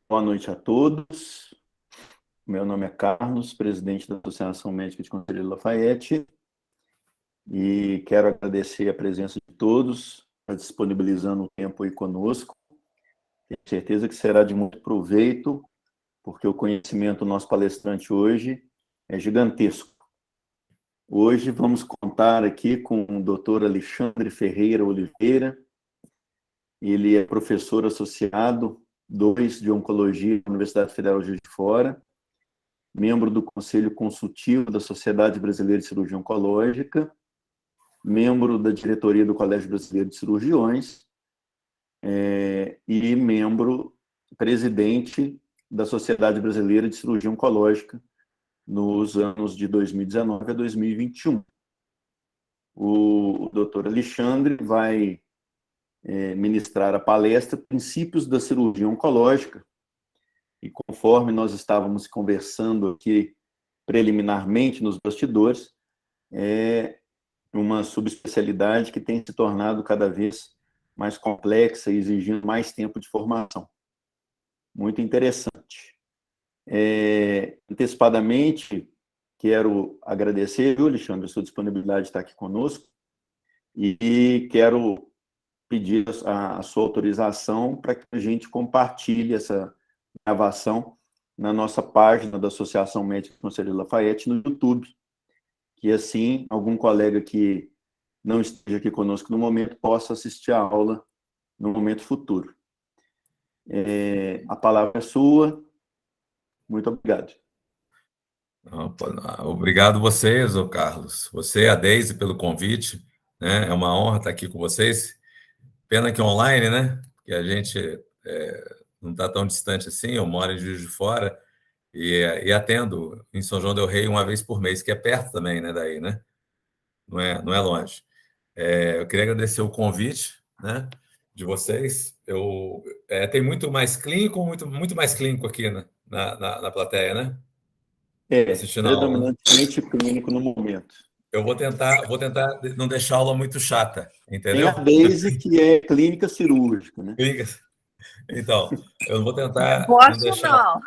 Boa noite a todos. Meu nome é Carlos, presidente da Associação Médica de Conselheiro Lafayette, e quero agradecer a presença de todos, disponibilizando o tempo aí conosco. Tenho certeza que será de muito proveito, porque o conhecimento do nosso palestrante hoje é gigantesco. Hoje vamos contar aqui com o Dr. Alexandre Ferreira Oliveira. Ele é professor associado 2 de Oncologia da Universidade Federal de Juiz de Fora, membro do Conselho Consultivo da Sociedade Brasileira de Cirurgia Oncológica, membro da diretoria do Colégio Brasileiro de Cirurgiões e membro presidente da Sociedade Brasileira de Cirurgia Oncológica nos anos de 2019 a 2021. O Dr. Alexandre vai ministrar a palestra Princípios da Cirurgia Oncológica, e conforme nós estávamos conversando aqui preliminarmente nos bastidores, é uma subespecialidade que tem se tornado cada vez mais complexa e exigindo mais tempo de formação. Muito interessante. Antecipadamente, quero agradecer, viu, Alexandre, a sua disponibilidade de estar aqui conosco, e quero pedir a sua autorização para que a gente compartilhe essa gravação na nossa página da Associação Médica Conselheiro Lafayette no YouTube, que assim algum colega que não esteja aqui conosco no momento possa assistir a aula no momento futuro. A palavra é sua. Muito obrigado. Obrigado vocês, Carlos. Você e a Deise pelo convite, né? É uma honra estar aqui com vocês. Pena que online, né? Que a gente não está tão distante assim. Eu moro em Juiz de Fora e atendo em São João del Rei uma vez por mês, que é perto também, né? Daí, né? Não é longe. Eu queria agradecer o convite, né? De vocês. Tem muito mais clínico, muito mais clínico aqui, né? Na plateia, né? Assistindo a aula, né? Predominantemente clínico no momento. Eu vou tentar não deixar a aula muito chata, entendeu? Tem a Deise, que é clínica cirúrgica, né? Então, eu vou tentar não deixar...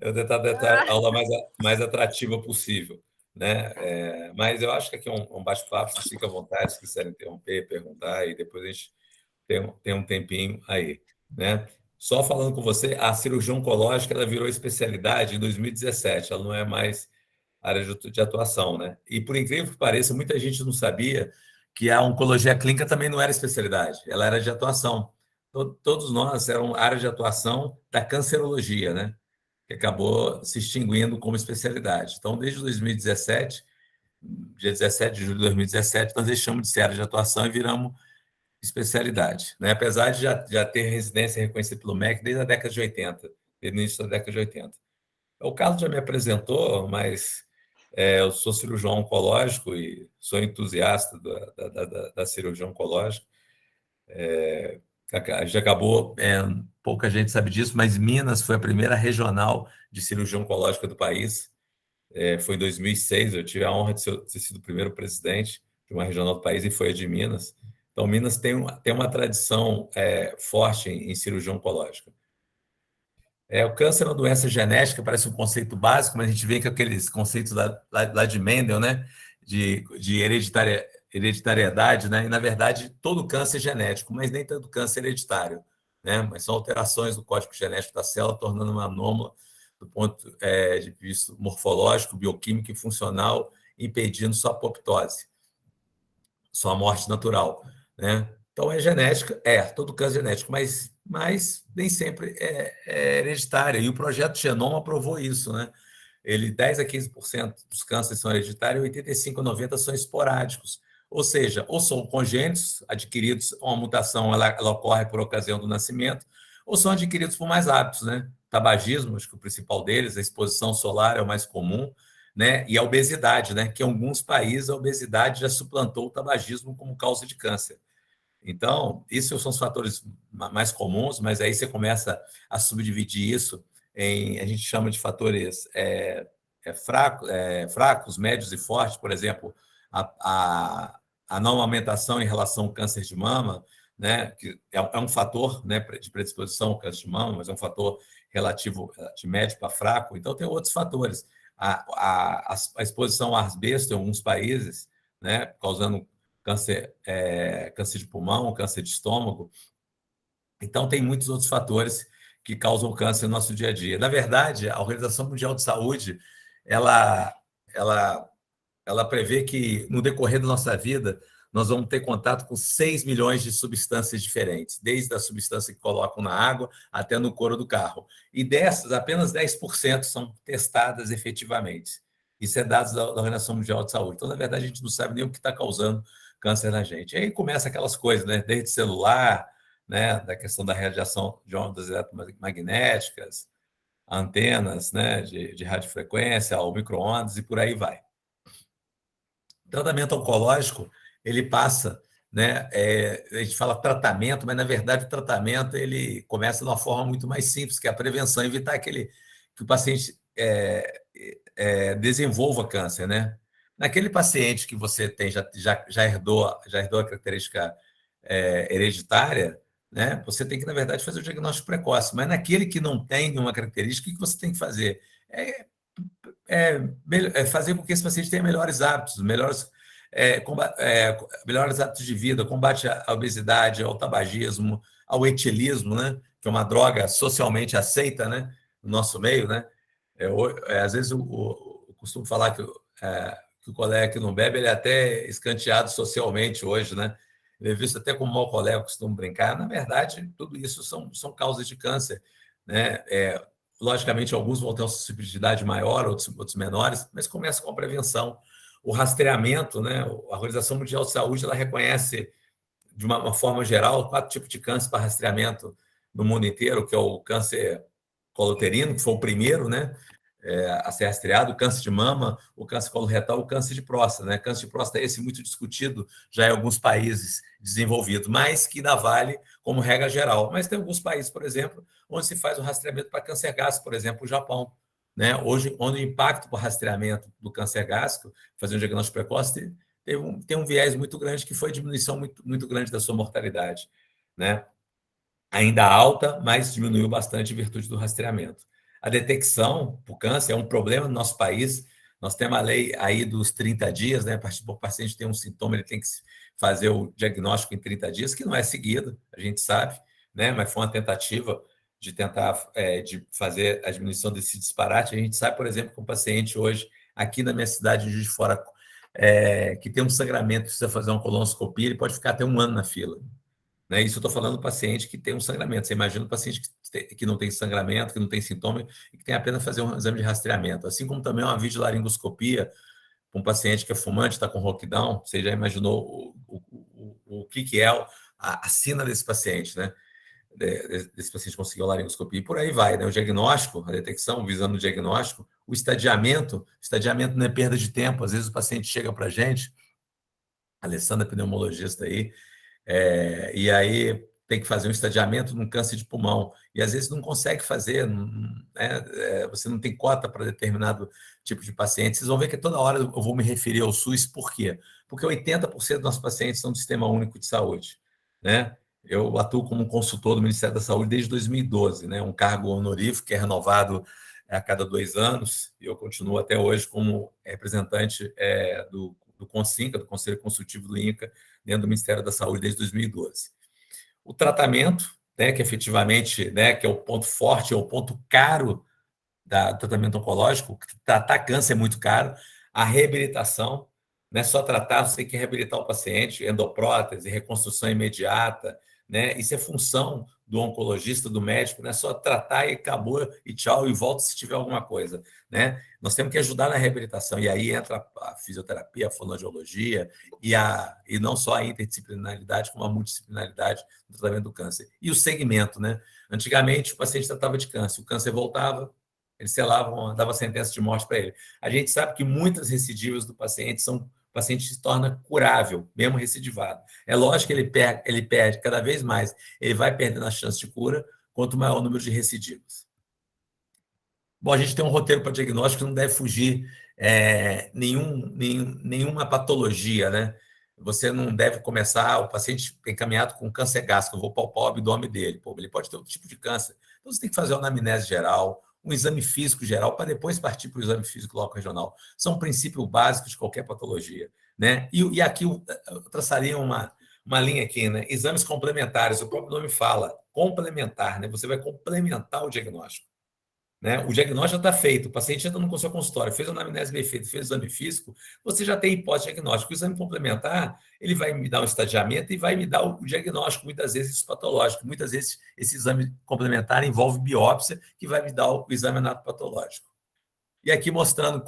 eu vou tentar a aula mais atrativa possível, né? Mas eu acho que aqui é um bate-papo, vocês ficam à vontade, se quiserem interromper, perguntar, e depois a gente tem um tempinho aí, né? Só falando com você, a cirurgia oncológica ela virou especialidade em 2017, ela não é mais área de atuação, né? E, por incrível que pareça, muita gente não sabia que a oncologia clínica também não era especialidade, ela era de atuação. Todos nós éramos área de atuação da cancerologia, né? Que acabou se extinguindo como especialidade. Então, desde 2017, dia 17 de julho de 2017, nós deixamos de ser área de atuação e viramos especialidade, né? Apesar de já ter residência reconhecida pelo MEC desde a década de 80, desde o início da década de 80. O Carlos já me apresentou, mas eu sou cirurgião oncológico e sou entusiasta da cirurgia oncológica. Já acabou, pouca gente sabe disso, mas Minas foi a primeira regional de cirurgia oncológica do país. Foi em 2006, eu tive a honra de ter sido o primeiro presidente de uma regional do país, e foi a de Minas. Então, Minas tem uma tradição forte em cirurgia oncológica. O câncer é uma doença genética, parece um conceito básico, mas a gente vê que aqueles conceitos lá de Mendel, né, de hereditariedade, né, e, na verdade, todo câncer é genético, mas nem todo câncer é hereditário, né, mas são alterações do código genético da célula, tornando uma anômala do ponto de vista morfológico, bioquímico e funcional, impedindo sua apoptose, sua morte natural, né? Então, é genética, todo câncer é genético, mas nem sempre é hereditário. E o projeto Genoma provou isso, né? 10 a 15% dos cânceres são hereditários e 85 a 90% são esporádicos. Ou seja, ou são congênitos, adquiridos, uma mutação ela ocorre por ocasião do nascimento, ou são adquiridos por mais hábitos, né? Tabagismo, acho que o principal deles, a exposição solar é o mais comum, né? E a obesidade, né? Que em alguns países a obesidade já suplantou o tabagismo como causa de câncer. Então, esses são os fatores mais comuns, mas aí você começa a subdividir isso a gente chama de fatores fracos, médios e fortes. Por exemplo, a não amamentação em relação ao câncer de mama, né, que é um fator, né, de predisposição ao câncer de mama, mas é um fator relativo de médio para fraco. Então, tem outros fatores. A exposição a asbesto em alguns países, né, causando câncer de pulmão, câncer de estômago. Então, tem muitos outros fatores que causam câncer no nosso dia a dia. Na verdade, a Organização Mundial de Saúde, ela, ela, ela prevê que, no decorrer da nossa vida, nós vamos ter contato com 6 milhões de substâncias diferentes, desde a substância que colocam na água até no couro do carro. E dessas, apenas 10% são testadas efetivamente. Isso é dados da Organização Mundial de Saúde. Então, na verdade, a gente não sabe nem o que está causando câncer na gente. E aí começa aquelas coisas, né? Desde celular, né? Da questão da radiação de ondas eletromagnéticas, antenas, né? de radiofrequência, ao micro-ondas e por aí vai. O tratamento oncológico, ele passa, né? A gente fala tratamento, mas na verdade o tratamento ele começa de uma forma muito mais simples, que é a prevenção, evitar que o paciente desenvolva câncer, né? Naquele paciente que você tem já herdou a característica hereditária, né? Você tem que, na verdade, fazer o diagnóstico precoce. Mas naquele que não tem nenhuma característica, o que você tem que fazer? Fazer com que esse paciente tenha melhores hábitos, melhores hábitos de vida, combate à obesidade, ao tabagismo, ao etilismo, né? Que é uma droga socialmente aceita, né? No nosso meio, né? Às vezes eu costumo falar que o colega que não bebe ele é até escanteado socialmente hoje, né? Ele é visto até como mau colega, eu costumo brincar. Na verdade, tudo isso são causas de câncer, né? Logicamente, alguns vão ter uma suscetibilidade maior, outros menores, mas começa com a prevenção. O rastreamento, né? A Organização Mundial de Saúde ela reconhece, de uma forma geral, 4 tipos de câncer para rastreamento no mundo inteiro, que é o câncer coluterino, que foi o primeiro, né? A ser rastreado, o câncer de mama, o câncer coloretal, o câncer de próstata, né? Câncer de próstata é esse muito discutido já em alguns países desenvolvidos, mas que ainda vale como regra geral. Mas tem alguns países, por exemplo, onde se faz o rastreamento para câncer gástrico, por exemplo, o Japão, né? Hoje, onde o impacto para o rastreamento do câncer gástrico, fazer um diagnóstico precoce, tem um viés muito grande, que foi a diminuição muito, muito grande da sua mortalidade, né? Ainda alta, mas diminuiu bastante em virtude do rastreamento. A detecção do câncer é um problema no nosso país. Nós temos a lei aí dos 30 dias, né? O paciente tem um sintoma, ele tem que fazer o diagnóstico em 30 dias, que não é seguido, a gente sabe, né? Mas foi uma tentativa de tentar de fazer a diminuição desse disparate. A gente sabe, por exemplo, que um paciente hoje, aqui na minha cidade, de Juiz de Fora, que tem um sangramento, precisa fazer uma colonoscopia, ele pode ficar até 1 ano na fila. Né? Isso eu estou falando do paciente que tem um sangramento. Você imagina o paciente que não tem sangramento, que não tem sintoma e que tem apenas fazer um exame de rastreamento. Assim como também uma videolaringoscopia para um paciente que é fumante, está com roquidão. Você já imaginou o que é a sina desse paciente, né? Desse paciente conseguir a laringoscopia. E por aí vai, né? O diagnóstico, a detecção, visando o diagnóstico, o estadiamento não é perda de tempo. Às vezes o paciente chega para a gente, a Alessandra, pneumologista aí, e aí tem que fazer um estadiamento num câncer de pulmão. E às vezes não consegue fazer, né? Você não tem cota para determinado tipo de paciente. Vocês vão ver que toda hora eu vou me referir ao SUS. Por quê? Porque 80% dos nossos pacientes são do Sistema Único de Saúde, né? Eu atuo como consultor do Ministério da Saúde desde 2012, né? Um cargo honorífico que é renovado a cada 2 anos, e eu continuo até hoje como representante do CONSINCA, do Conselho Consultivo do INCA, dentro do Ministério da Saúde desde 2012. O tratamento, né, que efetivamente, né, que é o ponto forte, é o ponto caro do tratamento oncológico, tratar câncer é muito caro. A reabilitação, não é só tratar, você tem que reabilitar o paciente, endoprótese, reconstrução imediata, né? Isso é função do oncologista, do médico, não é só tratar e acabou, e tchau, e volta se tiver alguma coisa, né? Nós temos que ajudar na reabilitação, e aí entra a fisioterapia, a fonoaudiologia, e não só a interdisciplinaridade, como a multidisciplinaridade no tratamento do câncer. E o segmento, né? Antigamente, o paciente tratava de câncer, o câncer voltava, eles selavam, dava sentença de morte para ele. A gente sabe que muitas recidivas do paciente o paciente se torna curável, mesmo recidivado. É lógico que ele perde cada vez mais, ele vai perdendo a chance de cura, quanto maior o número de recidivas. Bom, a gente tem um roteiro para diagnóstico que não deve fugir nenhuma patologia, né? Você não deve começar, o paciente encaminhado com câncer gástrico, eu vou palpar o abdômen dele, pô, ele pode ter outro tipo de câncer. Então, você tem que fazer uma anamnese geral, um exame físico geral, para depois partir para o exame físico local regional. São princípios básicos de qualquer patologia, né? E aqui eu traçaria uma linha aqui, né? Exames complementares, o próprio nome fala, complementar, né? Você vai complementar o diagnóstico, né? O diagnóstico já está feito, o paciente entra no seu consultório, fez a anamnese bem feita, fez o exame físico, você já tem hipótese diagnóstica. O exame complementar, ele vai me dar um estadiamento e vai me dar o diagnóstico, muitas vezes isso patológico, muitas vezes esse exame complementar envolve biópsia, que vai me dar o exame anatopatológico. E aqui mostrando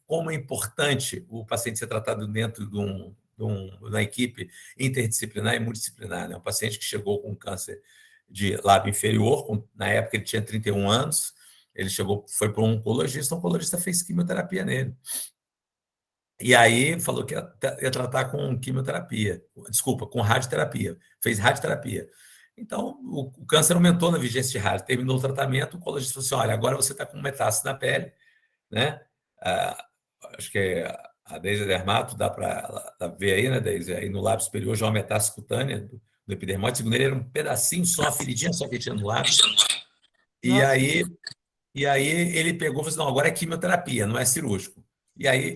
como é importante o paciente ser tratado dentro de uma equipe interdisciplinar e multidisciplinar, né? Um paciente que chegou com câncer de lábio inferior, na época ele tinha 31 anos, ele foi para um oncologista, o oncologista fez quimioterapia nele. E aí falou que ia tratar com quimioterapia, desculpa, com radioterapia, fez radioterapia. Então, o câncer aumentou na vigência de rádio, terminou o tratamento, o oncologista falou assim, olha, agora você está com metástase na pele, né? Acho que a Deise Dermato dá para ver aí, né, Deise? Aí no lábio superior já uma metástase cutânea do epidermóide, segundo ele, era um pedacinho só, uma feridinha só que tinha no lábio. E aí ele pegou e falou assim, não, agora é quimioterapia, não é cirúrgico. E aí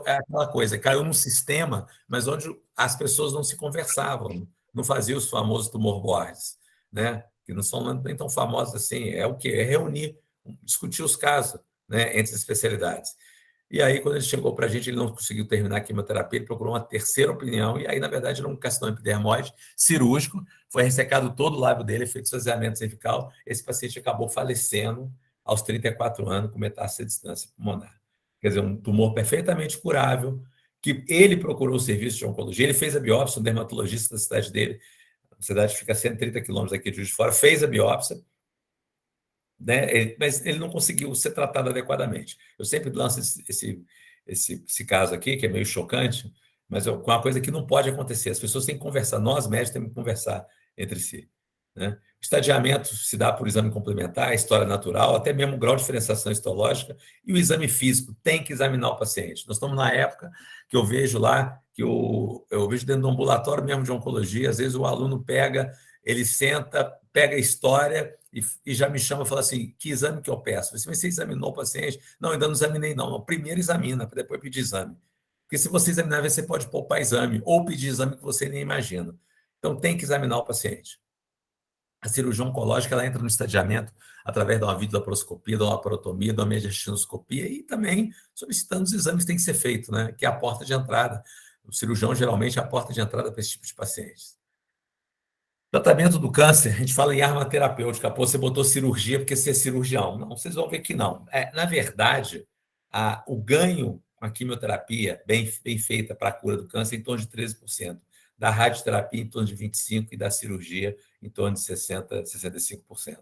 é aquela coisa, caiu num sistema, mas onde as pessoas não se conversavam, não faziam os famosos tumor boards, né? Que não são nem tão famosos assim. É o quê? É reunir, discutir os casos, né, entre as especialidades. E aí, quando ele chegou para a gente, ele não conseguiu terminar a quimioterapia, ele procurou uma terceira opinião, e aí, na verdade, era um carcinoma epidermoide cirúrgico, foi ressecado todo o lábio dele, feito esvaziamento cervical, esse paciente acabou falecendo aos 34 anos com metástase à distância pulmonar. Quer dizer, um tumor perfeitamente curável, que ele procurou o serviço de oncologia, ele fez a biópsia, um dermatologista da cidade dele, a cidade fica a 130 quilômetros aqui de Juiz de Fora, fez a biópsia, né? Mas ele não conseguiu ser tratado adequadamente. Eu sempre lanço esse caso aqui, que é meio chocante, mas é uma coisa que não pode acontecer. As pessoas têm que conversar, nós médicos temos que conversar entre si, né? O estadiamento se dá por exame complementar, história natural, até mesmo o grau de diferenciação histológica, e o exame físico tem que examinar o paciente. Nós estamos na época que eu vejo lá, que eu vejo dentro do ambulatório mesmo de oncologia, às vezes o aluno pega, ele senta, pega a história e já me chama e fala assim, que exame que eu peço? Você examinou o paciente? Não, ainda não examinei não. Primeiro examina, para depois pedir exame. Porque se você examinar, você pode poupar exame ou pedir exame que você nem imagina. Então, tem que examinar o paciente. A cirurgia oncológica ela entra no estadiamento através de uma videolaparoscopia, de uma laparotomia, de uma mediastinoscopia e também solicitando os exames que têm que ser feitos, né? Que é a porta de entrada. O cirurgião, geralmente, é a porta de entrada para esse tipo de pacientes. Tratamento do câncer, a gente fala em arma terapêutica. Pô, você botou cirurgia porque você é cirurgião. Não, vocês vão ver que não. Na verdade, o ganho com a quimioterapia bem feita para a cura do câncer é em torno de 13%. Da radioterapia em torno de 25% e da cirurgia em torno de 60%, 65%.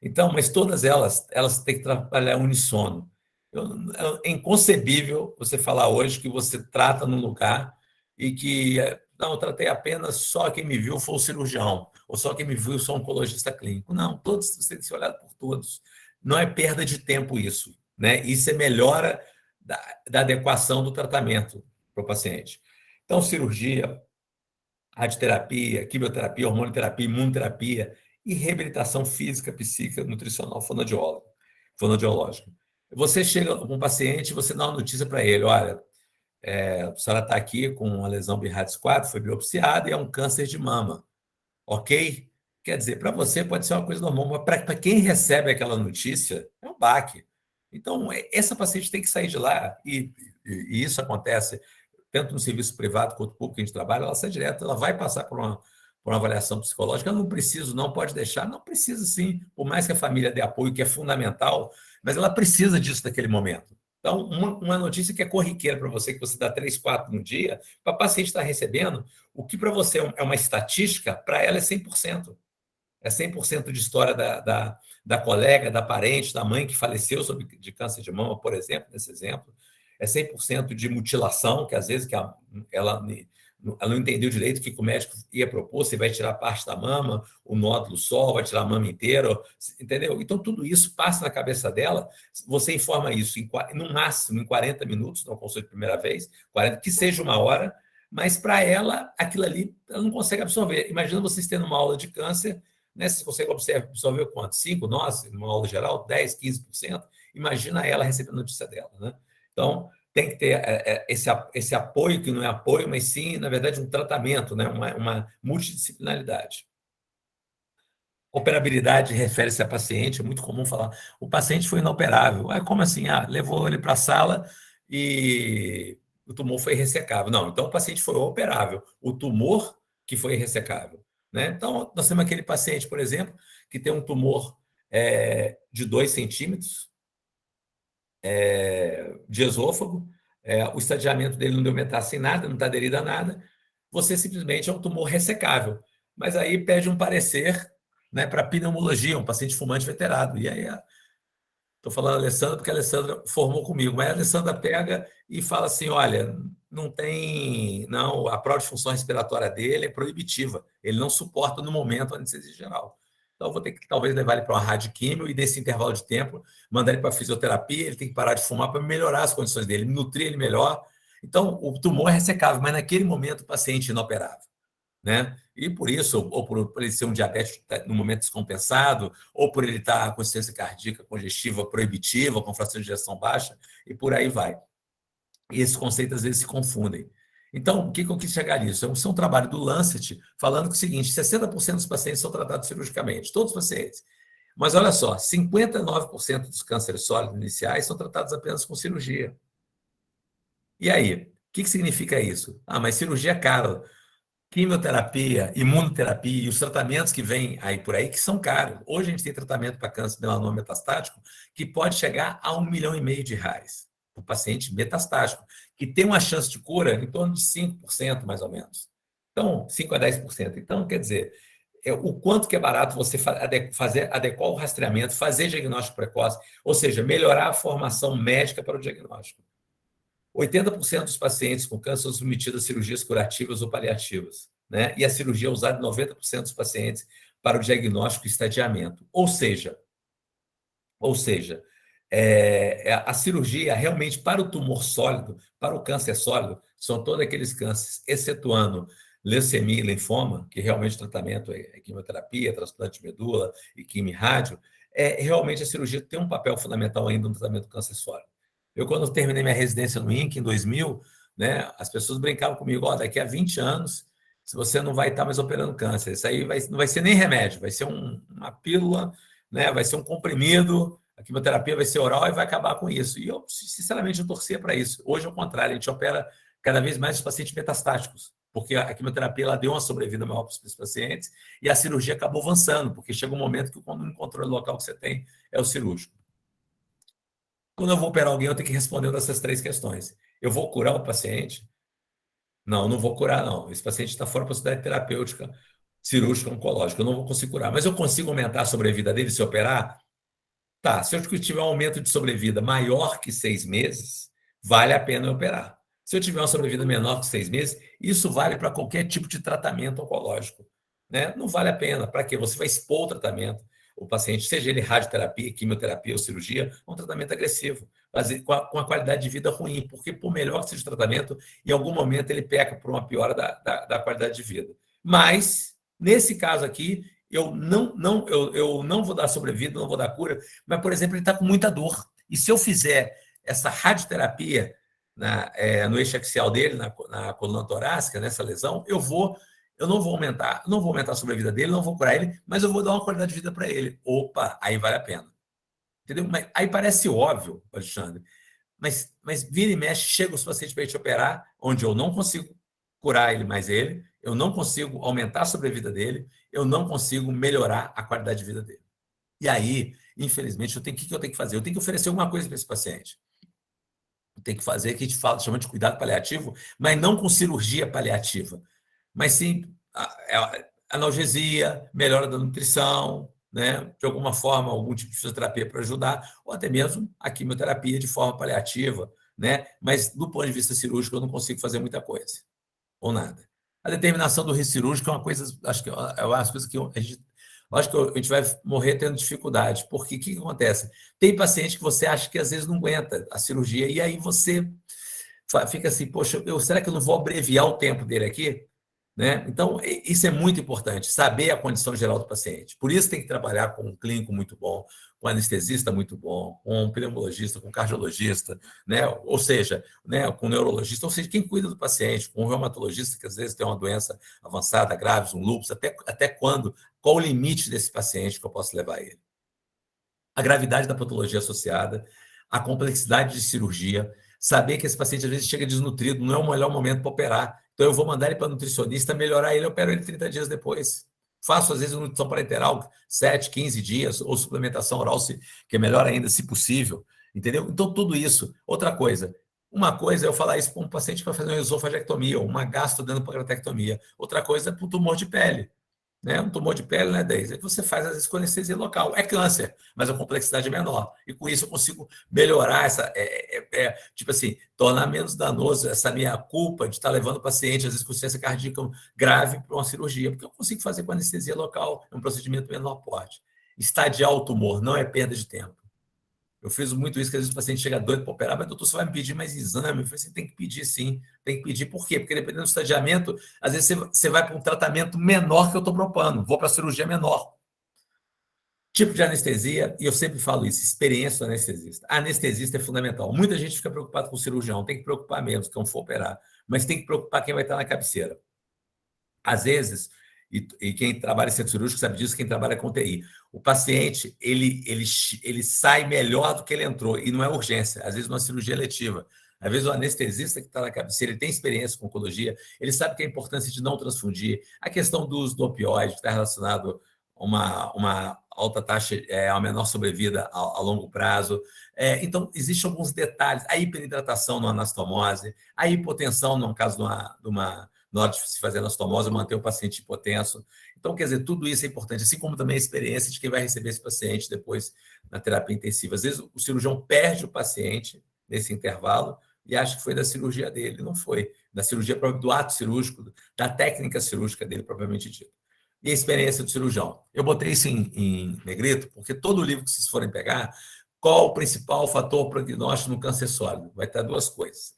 Então, mas todas elas têm que trabalhar unissono. É inconcebível você falar hoje que você trata num lugar e que não, eu tratei apenas, só quem me viu foi o cirurgião, ou só quem me viu foi o oncologista clínico. Não, todos, você tem que ser olhado por todos. Não é perda de tempo isso, né? Isso é melhora da adequação do tratamento para o paciente. Então, cirurgia, radioterapia, quimioterapia, hormonioterapia, imunoterapia e reabilitação física, psíquica, nutricional, fonoaudiológica. Você chega com um paciente, você dá uma notícia para ele, olha, a senhora está aqui com uma lesão BRAF 4, foi biopsiada e é um câncer de mama, ok? Quer dizer, para você pode ser uma coisa normal, mas para quem recebe aquela notícia, é um baque. Então, essa paciente tem que sair de lá, e isso acontece tanto no serviço privado quanto no público que a gente trabalha, ela sai direto, ela vai passar por uma avaliação psicológica, eu não preciso, não pode deixar, não precisa sim, por mais que a família dê apoio, que é fundamental, mas ela precisa disso naquele momento. Então, uma notícia que é corriqueira para você, que você dá 3, 4 no dia, para a paciente estar recebendo, o que para você é uma estatística, para ela é 100%. É 100% de história da colega, da parente, da mãe que faleceu de câncer de mama, por exemplo, nesse exemplo. É 100% de mutilação, que às vezes ela ela não entendeu direito o que o médico ia propor, se vai tirar parte da mama, o nódulo só, vai tirar a mama inteira, entendeu? Então, tudo isso passa na cabeça dela, você informa isso no máximo em 40 minutos, não consulta de primeira vez, 40, que seja 1 hora, mas para ela, aquilo ali, ela não consegue absorver. Imagina vocês tendo uma aula de câncer, né? Você consegue absorver quanto? 5, nós, numa aula geral, 10, 15%? Imagina ela recebendo a notícia dela, né? Então, tem que ter esse apoio, que não é apoio, mas sim, na verdade, um tratamento, né? Uma multidisciplinaridade. Operabilidade refere-se a paciente, é muito comum falar, o paciente foi inoperável. Como assim? Levou ele para a sala e o tumor foi ressecável. Não, então o paciente foi operável, o tumor que foi ressecável. Né? Então, nós temos aquele paciente, por exemplo, que tem um tumor de 2 centímetros, de esôfago, o estadiamento dele não deu metástase em nada, não está aderido a nada, você simplesmente é um tumor ressecável. Mas aí pede um parecer, né, para pneumologia, um paciente fumante veterano. E aí, estou falando a Alessandra porque a Alessandra formou comigo, mas a Alessandra pega e fala assim, olha, não, a prova de função respiratória dele é proibitiva, ele não suporta no momento a anestesia geral. Então, eu vou ter que talvez levar ele para uma radioquímio e, nesse intervalo de tempo, mandar ele para a fisioterapia, ele tem que parar de fumar para melhorar as condições dele, nutrir ele melhor. Então, o tumor é ressecável, mas naquele momento o paciente é inoperável. Né? E por isso, ou por ele ser um diabético no momento descompensado, ou por ele estar com insuficiência cardíaca congestiva proibitiva, com fração de ejeção baixa, e por aí vai. E esses conceitos, às vezes, se confundem. Então, o que eu quis chegar nisso? É um trabalho do Lancet falando que é o seguinte, 60% dos pacientes são tratados cirurgicamente, todos os pacientes. Mas olha só, 59% dos cânceres sólidos iniciais são tratados apenas com cirurgia. E aí? O que significa isso? Mas cirurgia é cara. Quimioterapia, imunoterapia e os tratamentos que vêm aí por aí, que são caros. Hoje a gente tem tratamento para câncer melanoma metastático que pode chegar a R$1,5 milhão de reais para o paciente metastático, que tem uma chance de cura em torno de 5%, mais ou menos. Então, 5 a 10%. Então, quer dizer, o quanto que é barato você adequar o rastreamento, fazer diagnóstico precoce, ou seja, melhorar a formação médica para o diagnóstico. 80% dos pacientes com câncer são submetidos a cirurgias curativas ou paliativas, né? E a cirurgia é usada em 90% dos pacientes para o diagnóstico e estadiamento. Ou seja, a cirurgia realmente para o tumor sólido, para o câncer sólido, são todos aqueles cânceres, excetuando leucemia e linfoma, que realmente o tratamento é quimioterapia, transplante de medula e quimio-rádio, realmente a cirurgia tem um papel fundamental ainda no tratamento do câncer sólido. Eu, quando terminei minha residência no INC, em 2000, né, as pessoas brincavam comigo, daqui a 20 anos, se você não vai estar mais operando câncer, isso aí não vai ser nem remédio, vai ser uma pílula, né, vai ser um comprimido, a quimioterapia vai ser oral e vai acabar com isso. E eu, sinceramente, eu torcia para isso. Hoje, ao contrário, a gente opera cada vez mais os pacientes metastáticos, porque a quimioterapia ela deu uma sobrevida maior para os pacientes e a cirurgia acabou avançando, porque chega um momento que quando o controle local que você tem é o cirúrgico. Quando eu vou operar alguém, eu tenho que responder dessas 3 questões. Eu vou curar o paciente? Não, não vou curar, não. Esse paciente está fora da possibilidade terapêutica, cirúrgica, oncológica. Eu não vou conseguir curar. Mas eu consigo aumentar a sobrevida dele se operar? Tá, se eu tiver um aumento de sobrevida maior que 6 meses, vale a pena eu operar. Se eu tiver uma sobrevida menor que 6 meses, isso vale para qualquer tipo de tratamento oncológico. Né? Não vale a pena. Para quê? Você vai expor o tratamento. O paciente, seja ele radioterapia, quimioterapia ou cirurgia, é um tratamento agressivo, com a qualidade de vida ruim, porque por melhor que seja o tratamento, em algum momento ele peca por uma piora da qualidade de vida. Mas, nesse caso aqui, eu não vou dar sobrevida, não vou dar cura, mas, por exemplo, ele está com muita dor. E se eu fizer essa radioterapia no eixo axial dele, na coluna torácica, nessa lesão, eu não vou aumentar a sobrevida dele, não vou curar ele, mas eu vou dar uma qualidade de vida para ele. Opa, aí vale a pena. Entendeu? Mas aí parece óbvio, Alexandre, mas vira e mexe, chega os pacientes para a gente operar, onde eu não consigo curar ele, eu não consigo aumentar a sobrevida dele, eu não consigo melhorar a qualidade de vida dele. E aí, infelizmente, o que eu tenho que fazer? Eu tenho que oferecer alguma coisa para esse paciente. Eu tenho que fazer o que a gente chama de cuidado paliativo, mas não com cirurgia paliativa, mas sim analgesia, melhora da nutrição, né? De alguma forma, algum tipo de fisioterapia para ajudar, ou até mesmo a quimioterapia de forma paliativa, né? Mas do ponto de vista cirúrgico, eu não consigo fazer muita coisa, ou nada. A determinação do risco cirúrgico é uma coisa, acho que é uma coisa que acho que a gente vai morrer tendo dificuldade, porque o que acontece? Tem paciente que você acha que às vezes não aguenta a cirurgia, e aí você fica assim, poxa, será que eu não vou abreviar o tempo dele aqui? Né? Então, isso é muito importante, saber a condição geral do paciente. Por isso tem que trabalhar com um clínico muito bom, com um anestesista muito bom, com um pneumologista, com um cardiologista, né? Ou seja, né, com um neurologista, ou seja, quem cuida do paciente, com um reumatologista que às vezes tem uma doença avançada, grave, um lúpus, até quando, qual o limite desse paciente que eu posso levar ele? A gravidade da patologia associada, a complexidade de cirurgia, saber que esse paciente às vezes chega desnutrido, não é o melhor momento para operar. Então, eu vou mandar ele para nutricionista, melhorar ele, eu opero ele 30 dias depois. Faço, às vezes, nutrição parenteral 7, 15 dias, ou suplementação oral, que é melhor ainda, se possível. Entendeu? Então, tudo isso. Outra coisa, uma coisa é eu falar isso para um paciente que vai fazer uma esofagectomia, ou uma gastrodentopancreatectomia. Outra coisa é para um tumor de pele. Né? Um tumor de pele, né, Deise? É que você faz, às vezes, com anestesia local. É câncer, mas a complexidade é menor. E com isso eu consigo melhorar tipo assim, tornar menos danoso essa minha culpa de estar levando o paciente, às vezes, com insuficiência cardíaca grave para uma cirurgia, porque eu consigo fazer com anestesia local, é um procedimento menor porte. Estadiar o tumor não é perda de tempo. Eu fiz muito isso, que às vezes o paciente chega doido para operar, mas doutor, você vai me pedir mais exame? Eu falei assim, tem que pedir sim, tem que pedir. Por quê? Porque dependendo do estadiamento, às vezes você vai para um tratamento menor que eu estou propondo, vou para a cirurgia menor. Tipo de anestesia, e eu sempre falo isso, experiência do anestesista. A anestesista é fundamental. Muita gente fica preocupada com o cirurgião, tem que preocupar menos quem for operar, mas tem que preocupar quem vai estar na cabeceira. Às vezes, e quem trabalha em centro cirúrgico sabe disso, quem trabalha com TI, o paciente, ele sai melhor do que ele entrou, e não é urgência, às vezes uma cirurgia eletiva. Às vezes o anestesista que está na cabeceira, ele tem experiência com oncologia, ele sabe que é a importância de não transfundir, a questão do uso do opioide, que está relacionado a uma alta taxa, a menor sobrevida a longo prazo. Então, existem alguns detalhes, a hiperidratação na anastomose, a hipotensão, no caso de uma na hora de se fazer anastomose, manter o paciente hipotenso. Então, quer dizer, tudo isso é importante, assim como também a experiência de quem vai receber esse paciente depois na terapia intensiva. Às vezes, o cirurgião perde o paciente nesse intervalo e acha que foi da cirurgia dele. Não foi. Da cirurgia, do ato cirúrgico, da técnica cirúrgica dele, propriamente dito. E a experiência do cirurgião. Eu botei isso em negrito, porque todo livro que vocês forem pegar, qual o principal fator prognóstico no câncer sólido? Vai ter duas coisas.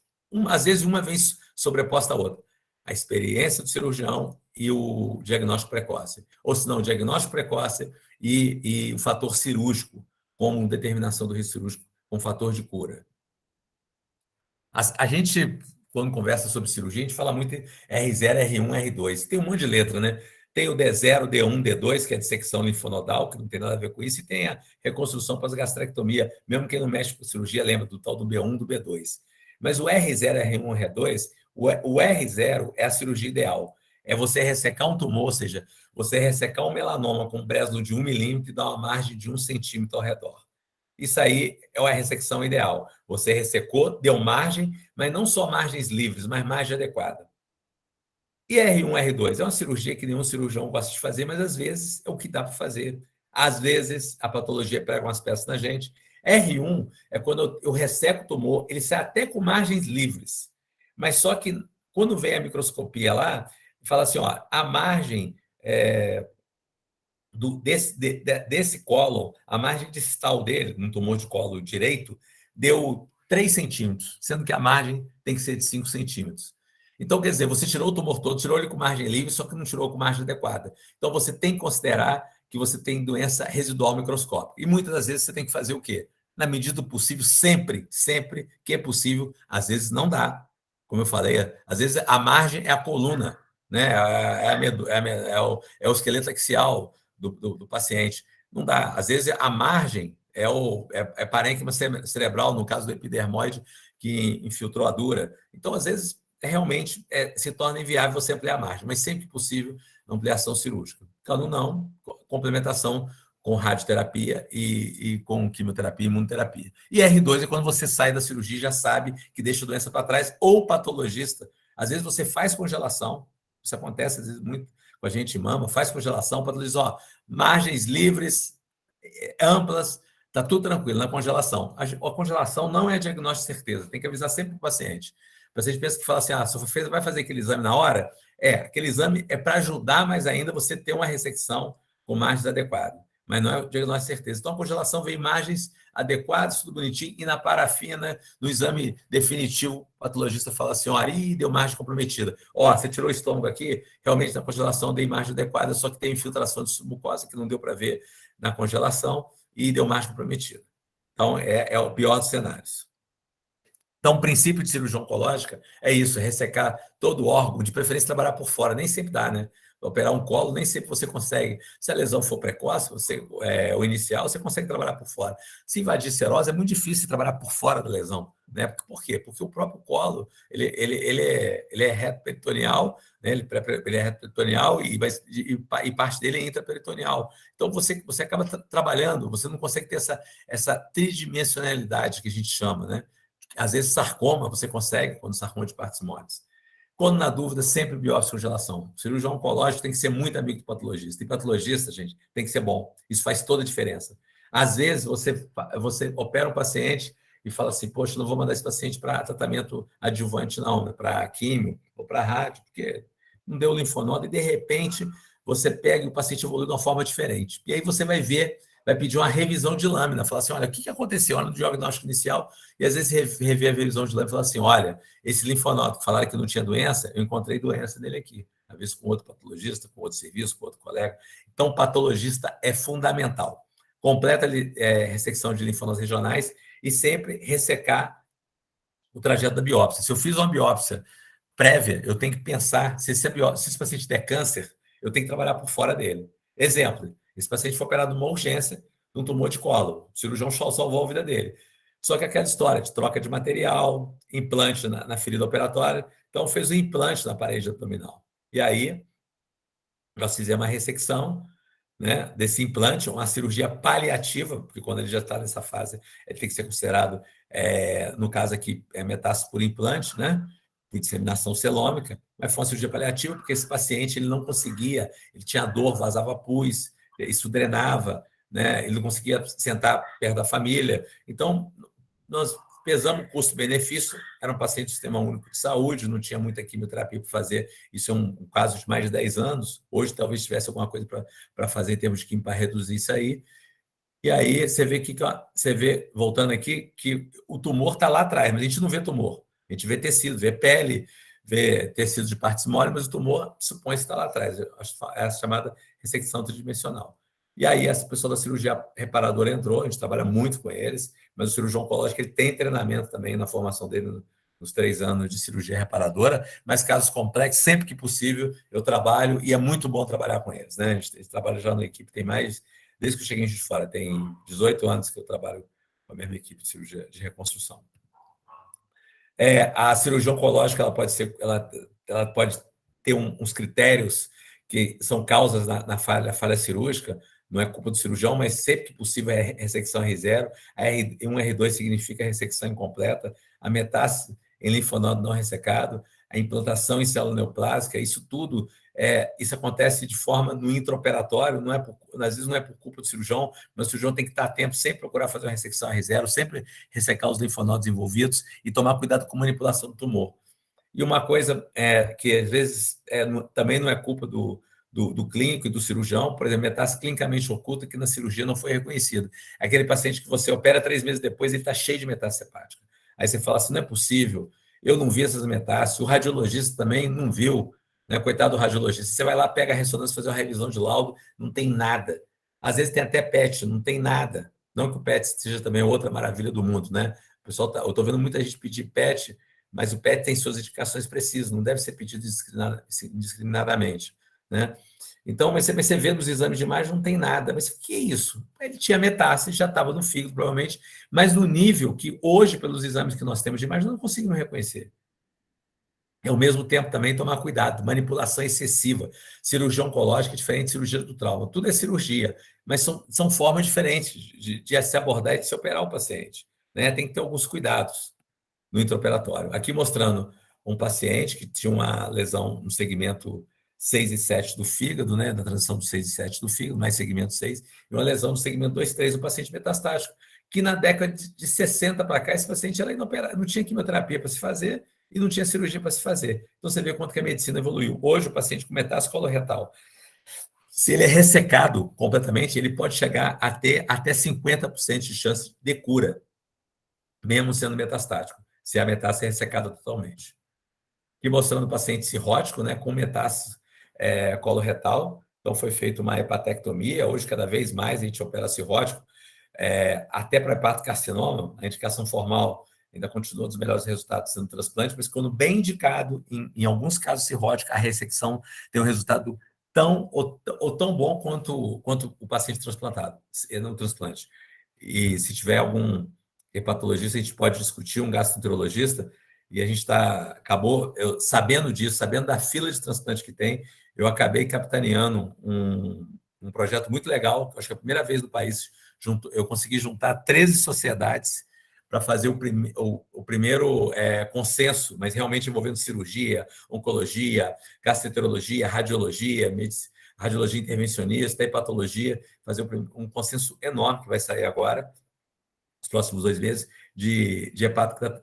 Às vezes, uma vem sobreposta à outra. A experiência do cirurgião e o diagnóstico precoce. Ou se não, o diagnóstico precoce e o fator cirúrgico, como determinação do risco cirúrgico, como fator de cura. A gente, quando conversa sobre cirurgia, a gente fala muito em R0, R1, R2. Tem um monte de letra, né? Tem o D0, D1, D2, que é a dissecção linfonodal, que não tem nada a ver com isso, e tem a reconstrução pós-gastrectomia. Mesmo quem não mexe com cirurgia lembra do tal do B1, do B2. Mas o R0, R1, R2, o R0 é a cirurgia ideal. É você ressecar um tumor, ou seja, você ressecar um melanoma com um Breslow de 1 milímetro e dar uma margem de 1 centímetro ao redor. Isso aí é a ressecção ideal. Você ressecou, deu margem, mas não só margens livres, mas margem adequada. E R1, R2 é uma cirurgia que nenhum cirurgião gosta de fazer, mas às vezes é o que dá para fazer. Às vezes a patologia pega umas peças na gente. R1 é quando eu resseco o tumor, ele sai até com margens livres. Mas só que quando vem a microscopia lá, fala assim, ó, a margem desse cólon, a margem distal dele, no tumor de colo direito, deu 3 centímetros, sendo que a margem tem que ser de 5 centímetros. Então, quer dizer, você tirou o tumor todo, tirou ele com margem livre, só que não tirou com margem adequada. Então, você tem que considerar que você tem doença residual microscópica. E muitas das vezes você tem que fazer o quê? Na medida do possível, sempre que é possível, às vezes não dá. Como eu falei, às vezes a margem é a coluna, né? É o esqueleto axial do paciente. Não dá. Às vezes a margem é parênquima cerebral, no caso do epidermoide, que infiltrou a dura. Então, às vezes, realmente se torna inviável você ampliar a margem, mas sempre que possível, ampliação cirúrgica. Quando não, complementação com radioterapia e com quimioterapia e imunoterapia. E R2 é quando você sai da cirurgia e já sabe que deixa a doença para trás, ou patologista. Às vezes você faz congelação, isso acontece às vezes muito com a gente em mama, faz congelação, patologista, ó, margens livres, amplas, está tudo tranquilo na congelação. A congelação não é diagnóstico de certeza, tem que avisar sempre para o paciente. O paciente pensa que fala assim, se vai fazer aquele exame na hora, Aquele exame é para ajudar mais ainda você ter uma ressecção com margens adequadas, mas não é o diagnóstico de certeza. Então, a congelação vem imagens adequadas, tudo bonitinho, e na parafina, no exame definitivo, o patologista fala assim, olha, deu margem comprometida. Você tirou o estômago aqui, realmente na congelação deu margem adequada, só que tem infiltração de submucosa, que não deu para ver na congelação, e deu margem comprometida. Então, é o pior dos cenários. Então, o princípio de cirurgia oncológica é isso, ressecar todo o órgão, de preferência trabalhar por fora, nem sempre dá, né? Operar um colo, nem sempre você consegue. Se a lesão for precoce, o inicial, você consegue trabalhar por fora. Se invadir serose, é muito difícil trabalhar por fora da lesão. Né? Por quê? Porque o próprio colo ele é reto peritoneal, né? Ele é reto peritoneal e parte dele é intraperitoneal. Então, você acaba trabalhando, você não consegue ter essa tridimensionalidade que a gente chama, né? Às vezes, sarcoma você consegue, quando sarcoma de partes moles. Quando na dúvida, sempre biópsia congelação. O cirurgião oncológico tem que ser muito amigo do patologista. E patologista, gente, tem que ser bom. Isso faz toda a diferença. Às vezes, você opera um paciente e fala assim, poxa, não vou mandar esse paciente para tratamento adjuvante, não, né? Para químio ou para rádio, porque não deu linfonodo, e de repente você pega e o paciente evolui de uma forma diferente. E aí você vai pedir uma revisão de lâmina, falar assim, olha, o que aconteceu no diagnóstico inicial? E às vezes rever a revisão de lâmina e falar assim, olha, esse linfonodo que falaram que não tinha doença, eu encontrei doença nele aqui, às vezes com outro patologista, com outro serviço, com outro colega. Então, o patologista é fundamental. Completa ressecção de linfonodos regionais e sempre ressecar o trajeto da biópsia. Se eu fiz uma biópsia prévia, eu tenho que pensar, se esse paciente der câncer, eu tenho que trabalhar por fora dele. Exemplo, esse paciente foi operado numa urgência, de um tumor de colo. O cirurgião salvou a vida dele. Só que aquela história de troca de material, implante na ferida operatória, então fez um implante na parede abdominal. E aí, nós fizemos uma ressecção, né, desse implante, uma cirurgia paliativa, porque quando ele já está nessa fase, ele tem que ser considerado, no caso aqui, metástase por implante, né, de disseminação celômica, mas foi uma cirurgia paliativa porque esse paciente ele não conseguia, ele tinha dor, vazava pus, isso drenava, né, ele não conseguia sentar perto da família. Então, nós pesamos o custo-benefício, era um paciente do Sistema Único de Saúde, não tinha muita quimioterapia para fazer, isso é um caso de mais de 10 anos, hoje talvez tivesse alguma coisa para fazer em termos de quimio para reduzir isso aí. E aí você vê, voltando aqui, que o tumor está lá atrás, mas a gente não vê tumor, a gente vê tecido, vê pele, vê tecido de partes moles, mas o tumor supõe-se estar lá atrás, é a chamada ressecção tridimensional. E aí essa pessoa da cirurgia reparadora entrou, a gente trabalha muito com eles, mas o cirurgião oncológico ele tem treinamento também na formação dele nos 3 anos de cirurgia reparadora, mas casos complexos, sempre que possível, eu trabalho e é muito bom trabalhar com eles. Né? A gente trabalha já na equipe, desde que eu cheguei de fora, tem 18 anos que eu trabalho com a mesma equipe de cirurgia de reconstrução. A cirurgia oncológica ela pode ter uns critérios que são causas na falha cirúrgica, não é culpa do cirurgião, mas sempre que possível é ressecção R0, um R2 significa ressecção incompleta, a metástase em linfonodo não ressecado, a implantação em célula neoplásica, isso tudo, isso acontece de forma no intraoperatório, às vezes não é por culpa do cirurgião, mas o cirurgião tem que estar atento, sempre procurar fazer uma ressecção R0, sempre ressecar os linfonodos envolvidos e tomar cuidado com a manipulação do tumor. E uma coisa que às vezes também não é culpa do clínico e do cirurgião, por exemplo, metástase clinicamente oculta que na cirurgia não foi reconhecida. Aquele paciente que você opera 3 meses depois, ele está cheio de metástase hepática. Aí você fala assim, não é possível, eu não vi essas metástases, o radiologista também não viu, né? Coitado do radiologista. Você vai lá, pega a ressonância, fazer uma revisão de laudo, não tem nada. Às vezes tem até PET, não tem nada. Não que o PET seja também outra maravilha do mundo, né? O pessoal eu estou vendo muita gente pedir PET, mas o PET tem suas indicações precisas, não deve ser pedido indiscriminadamente. Né? Então, mas você vê nos exames de imagem, não tem nada. Mas o que é isso? Ele tinha metástase, já estava no fígado, provavelmente, mas no nível que hoje, pelos exames que nós temos de imagem, não conseguimos reconhecer. E, ao mesmo tempo, também tomar cuidado, manipulação excessiva. Cirurgia oncológica é diferente de cirurgia do trauma. Tudo é cirurgia, mas são formas diferentes de se abordar e de se operar o paciente. Né? Tem que ter alguns cuidados no intraoperatório. Aqui mostrando um paciente que tinha uma lesão no segmento 6 e 7 do fígado, né, da transição do 6 e 7 do fígado, mais segmento 6, e uma lesão no segmento 2 e 3 do paciente metastático, que na década de 60 para cá, esse paciente era inoperável, não tinha quimioterapia para se fazer, e não tinha cirurgia para se fazer. Então, você vê quanto que a medicina evoluiu. Hoje, o paciente com metástase coloretal, se ele é ressecado completamente, ele pode chegar a ter até 50% de chance de cura, mesmo sendo metastático, se a metástase é ressecada totalmente. Aqui mostrando o paciente cirrótico, né, com metástase coloretal. Então, foi feita uma hepatectomia. Hoje, cada vez mais, a gente opera cirrótico, até para hepatocarcinoma. A indicação formal ainda continua dos melhores resultados sendo transplante, mas quando bem indicado, em alguns casos cirróticos, a ressecção tem um resultado tão tão bom quanto o paciente transplantado, no transplante. E se tiver algum hepatologista, a gente pode discutir, um gastroenterologista, e a gente acabou, sabendo disso, sabendo da fila de transplante que tem, eu acabei capitaneando um projeto muito legal, acho que é a primeira vez no país, eu consegui juntar 13 sociedades para fazer o primeiro consenso, mas realmente envolvendo cirurgia, oncologia, gastroenterologia, radiologia, radiologia intervencionista, hepatologia, fazer um consenso enorme que vai sair agora, nos próximos 2 meses,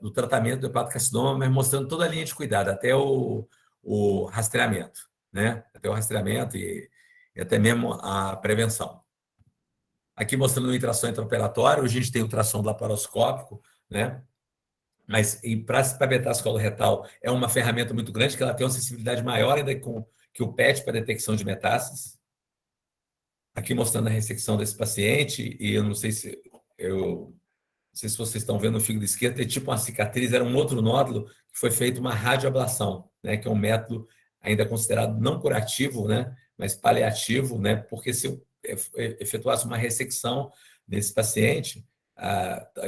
do tratamento do hepatocarcinoma, mas mostrando toda a linha de cuidado, até o rastreamento, né? Até o rastreamento e até mesmo a prevenção. Aqui mostrando o ultrassom intraoperatório, hoje a gente tem ultrassom laparoscópico, né? Mas para metástase coloretal é uma ferramenta muito grande, que ela tem uma sensibilidade maior ainda que o PET para detecção de metástases. Aqui mostrando a ressecção desse paciente, e eu não sei se vocês estão vendo o fígado esquerdo, tem tipo uma cicatriz, era um outro nódulo, que foi feita uma radioablação, né, que é um método ainda considerado não curativo, né, mas paliativo, né, porque se eu efetuasse uma ressecção desse paciente,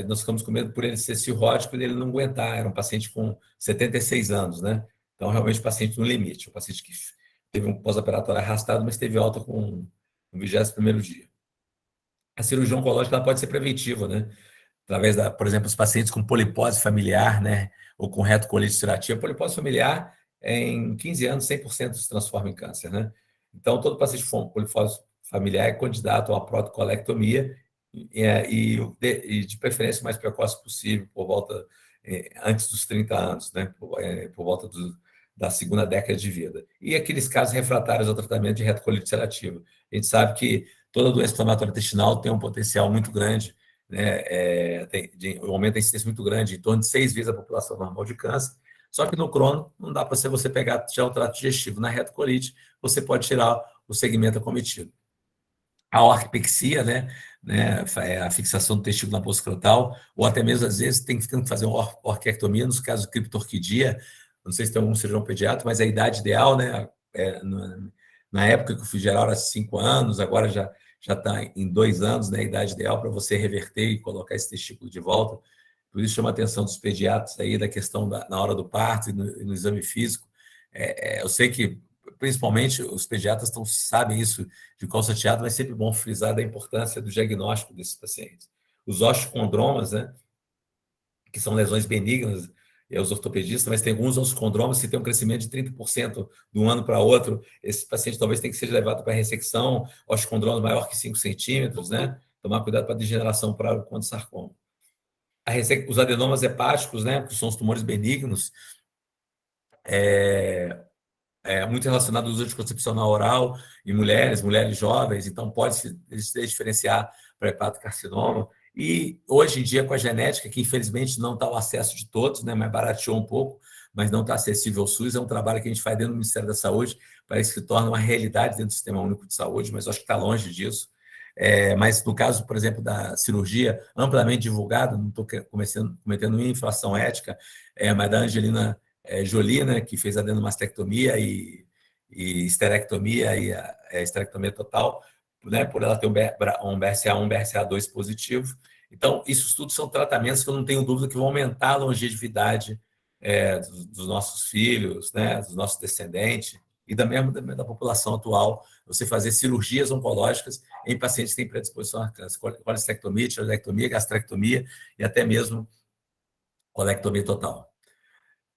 nós ficamos com medo por ele ser cirrótico e ele não aguentar. Era um paciente com 76 anos, né? Então, realmente, paciente no limite. Um paciente que teve um pós-operatório arrastado, mas teve alta no 21º dia. A cirurgia oncológica ela pode ser preventiva, né? Através por exemplo, os pacientes com polipose familiar, né? Ou com retocolite ulcerativa. Polipose familiar, em 15 anos, 100% se transforma em câncer, né? Então, todo paciente com polipose familiar é candidato a uma protocolectomia e de preferência o mais precoce possível, por volta antes dos 30 anos, né? Por volta da segunda década de vida. E aqueles casos refratários ao tratamento de retocolite ulcerativa. A gente sabe que toda doença inflamatória intestinal tem um potencial muito grande, né? Um aumento da incidência muito grande, em torno de 6 vezes a população normal de câncer. Só que no crono, não dá para você pegar já o trato digestivo. Na retocolite, você pode tirar o segmento acometido. A orquispexia, né, a fixação do testículo na bolsa escrotal, ou até mesmo, às vezes, tem que fazer uma orquiectomia, nos casos de criptorquidia. Não sei se tem algum cirurgião pediatra, mas a idade ideal, né, na época que eu fui geral era 5 anos, agora já está em 2 anos, né, a idade ideal para você reverter e colocar esse testículo de volta. Por isso chama a atenção dos pediatras aí da questão na hora do parto e no exame físico. Eu sei que, principalmente, os pediatras sabem isso de colo salteado, mas é sempre bom frisar da importância do diagnóstico desses pacientes. Os osteocondromas, né, que são lesões benignas, os ortopedistas, mas tem alguns osteocondromas que têm um crescimento de 30% de um ano para outro. Esse paciente talvez tenha que ser levado para ressecção, osteocondroma maior que 5 centímetros, né? Tomar cuidado para a degeneração para o condrosarcoma. Os adenomas hepáticos, né, que são os tumores benignos, muito relacionado ao uso de anticoncepção oral em mulheres jovens, então pode-se diferenciar para hepatocarcinoma. E hoje em dia, com a genética, que infelizmente não está ao acesso de todos, né, mas barateou um pouco, mas não está acessível ao SUS, é um trabalho que a gente faz dentro do Ministério da Saúde, parece que se torna uma realidade dentro do Sistema Único de Saúde, mas eu acho que está longe disso. Mas no caso, por exemplo, da cirurgia amplamente divulgada, não estou cometendo nenhuma infração ética, mas da Angelina Jolie, né, que fez adenomastectomia e esterectomia e a esterectomia total, né, por ela ter um BRCA1, um BRCA2 positivo. Então, isso tudo são tratamentos que eu não tenho dúvida que vão aumentar a longevidade dos nossos filhos, né, dos nossos descendentes e da população atual, você fazer cirurgias oncológicas em pacientes que têm predisposição a câncer, colecistectomia, tiroidectomia, gastrectomia e até mesmo colectomia total.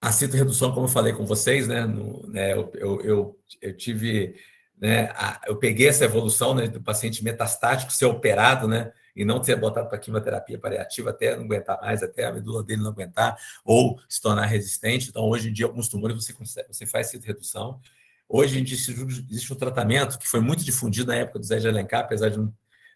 A citorredução, como eu falei com vocês, né, eu tive, né, eu peguei essa evolução, né, do paciente metastático ser operado, né, e não ser botado para quimioterapia paliativa até não aguentar mais, até a medula dele não aguentar ou se tornar resistente. Então, hoje em dia, alguns tumores você faz redução. Hoje em dia existe um tratamento que foi muito difundido na época do Zé de Alencar, apesar de,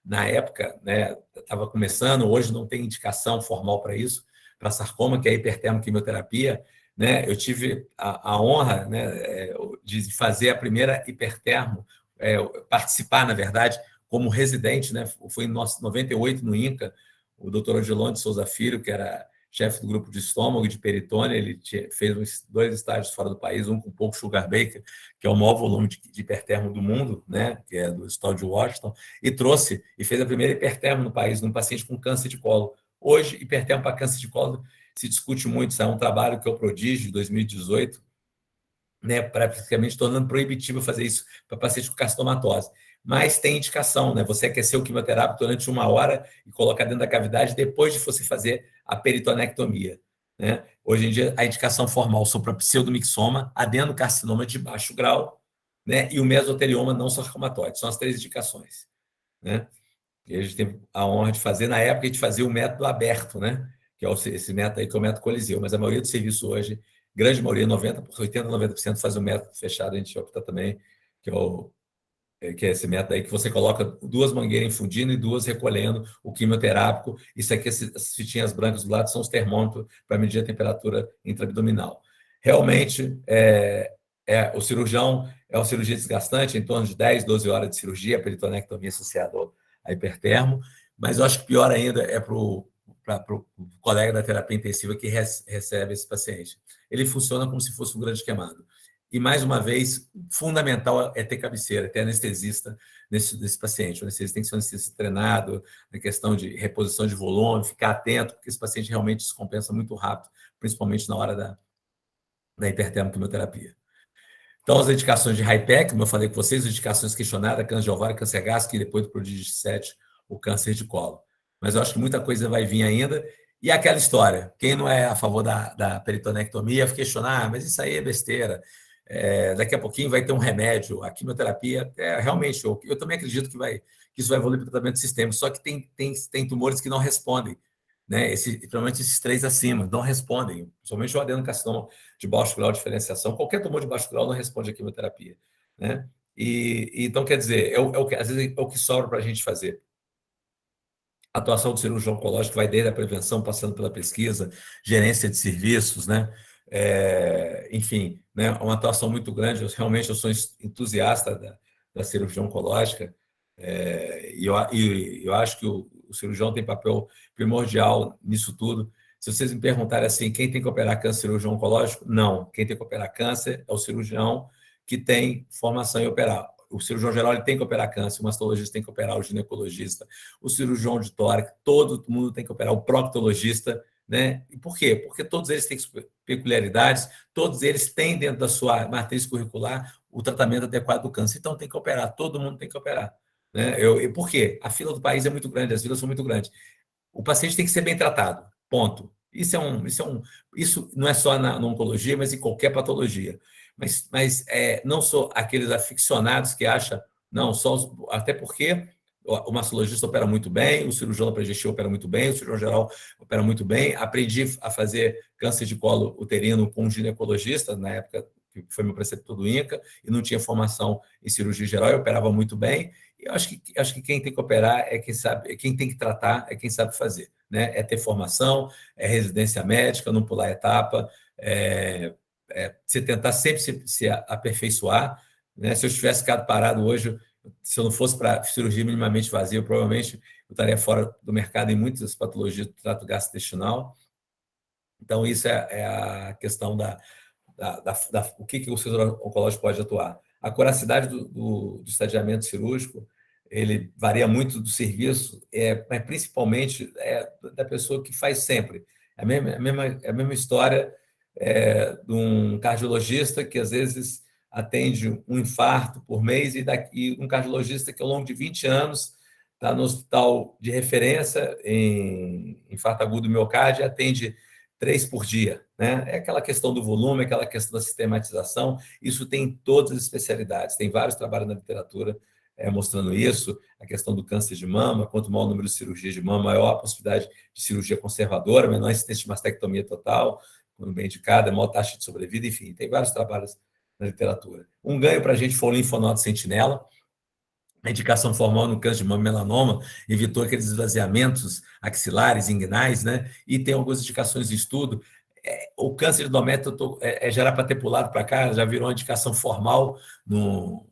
na época, né, estava começando, hoje não tem indicação formal para isso, para sarcoma, que é a hipertermoquimioterapia, né? Eu tive a honra, né, de fazer a primeira hipertermo, participar, na verdade, como residente, né? Foi em 98 no INCA, o doutor Odilon de Souza Filho, que era chefe do grupo de estômago e de peritônio, ele fez 2 estágios fora do país, um com pouco sugar baker, que é o maior volume de hipertermo do mundo, né? Que é do estado de Washington, e trouxe e fez a primeira hipertermo no país, num paciente com câncer de colo. Hoje, hipertermo para câncer de colo se discute muito, isso é um trabalho que eu Prodígio, de 2018, né, praticamente tornando proibitivo fazer isso para paciente com carcinomatose. Mas tem indicação, né? Você aquecer o quimioterápico durante 1 hora e colocar dentro da cavidade depois de você fazer a peritonectomia, né? Hoje em dia, a indicação formal são para pseudomixoma, adenocarcinoma de baixo grau, né? E o mesotelioma não sarcomatóide. São as 3 indicações, né? E a gente tem a honra de fazer, na época, a gente fazia o método aberto, né? Que é esse método aí, que é o método Coliseu. Mas a maioria do serviço hoje, grande maioria, 80%, 90%, faz o método fechado, a gente opta também, que é esse método aí, que você coloca 2 mangueiras infundindo e 2 recolhendo o quimioterápico. Isso aqui, essas fitinhas brancas do lado, são os termômetros para medir a temperatura intraabdominal. Realmente, o cirurgião é uma cirurgia desgastante, em torno de 10, 12 horas de cirurgia, a peritonectomia associada a hipertermo, mas eu acho que pior ainda é para o colega da terapia intensiva que recebe esse paciente. Ele funciona como se fosse um grande queimado. E, mais uma vez, fundamental é ter cabeceira, ter anestesista nesse paciente. O anestesista tem que ser um anestesista treinado, na questão de reposição de volume, ficar atento, porque esse paciente realmente descompensa muito rápido, principalmente na hora da hipertermoquimioterapia. Então, as indicações de HIPEC, como eu falei com vocês, as indicações questionadas, câncer de ovário, câncer gástrico e depois do Prodígio 7, o câncer de colo. Mas eu acho que muita coisa vai vir ainda. E aquela história, quem não é a favor da peritonectomia, questionar, mas isso aí é besteira. Daqui a pouquinho vai ter um remédio, a quimioterapia, realmente, eu também acredito que isso vai evoluir para o tratamento sistêmico, só que tem tumores que não respondem, né? Principalmente esses 3 acima, não respondem, principalmente o adenocarcinoma de baixo grau de diferenciação. Qualquer tumor de baixo grau não responde à quimioterapia, né? Então, quer dizer, às vezes é o que sobra para a gente fazer. A atuação do cirurgião oncológico vai desde a prevenção, passando pela pesquisa, gerência de serviços, né? Enfim, né? Uma atuação muito grande. Eu sou entusiasta da cirurgia oncológica, e eu acho que o cirurgião tem papel primordial nisso tudo. Se vocês me perguntarem assim, quem tem que operar câncer, cirurgião oncológico? Não. Quem tem que operar câncer é o cirurgião que tem formação em operar. O cirurgião geral ele tem que operar câncer, o mastologista tem que operar, o ginecologista, o cirurgião de tórax, todo mundo tem que operar, o proctologista, né? E por quê? Porque todos eles têm peculiaridades, todos eles têm dentro da sua matriz curricular o tratamento adequado do câncer. Então tem que operar, todo mundo tem que operar, né? E por quê? A fila do país é muito grande, as filas são muito grandes. O paciente tem que ser bem tratado, ponto. Isso não é só na oncologia, mas em qualquer patologia. Mas não sou aqueles aficionados que acham, não, até porque o mastologista opera muito bem, o cirurgião da opera muito bem, o cirurgião geral opera muito bem. Aprendi a fazer câncer de colo uterino com um ginecologista, na época que foi meu preceptor do INCA, e não tinha formação em cirurgia geral, eu operava muito bem. E eu acho que quem tem que operar é quem sabe, quem tem que tratar é quem sabe fazer, né? É ter formação, é residência médica, não pular etapa, você tentar sempre se aperfeiçoar, né? Se eu tivesse ficado parado hoje, se eu não fosse para cirurgia minimamente vazia, provavelmente eu estaria fora do mercado em muitas patologias do trato gastrointestinal. Então, isso é a questão o que o cirurgião oncológico pode atuar. A coracidade do estadiamento cirúrgico, ele varia muito do serviço, mas principalmente da pessoa que faz sempre. É a mesma história de um cardiologista que, às vezes, atende um infarto por mês e um cardiologista que, ao longo de 20 anos, está no hospital de referência em infarto agudo do miocárdio e atende 3 por dia, né? É aquela questão do volume, aquela questão da sistematização. Isso tem em todas as especialidades. Tem vários trabalhos na literatura mostrando isso, a questão do câncer de mama, quanto maior o número de cirurgias de mama, maior a possibilidade de cirurgia conservadora, menor incidência de mastectomia total, quando bem indicada, maior taxa de sobrevida, enfim, tem vários trabalhos na literatura. Um ganho para a gente foi o linfonodo sentinela. A indicação formal no câncer de mama e melanoma evitou aqueles esvaziamentos axilares, inguinais, né? E tem algumas indicações de estudo. O câncer de endométrio já era para ter pulado para cá, já virou uma indicação formal no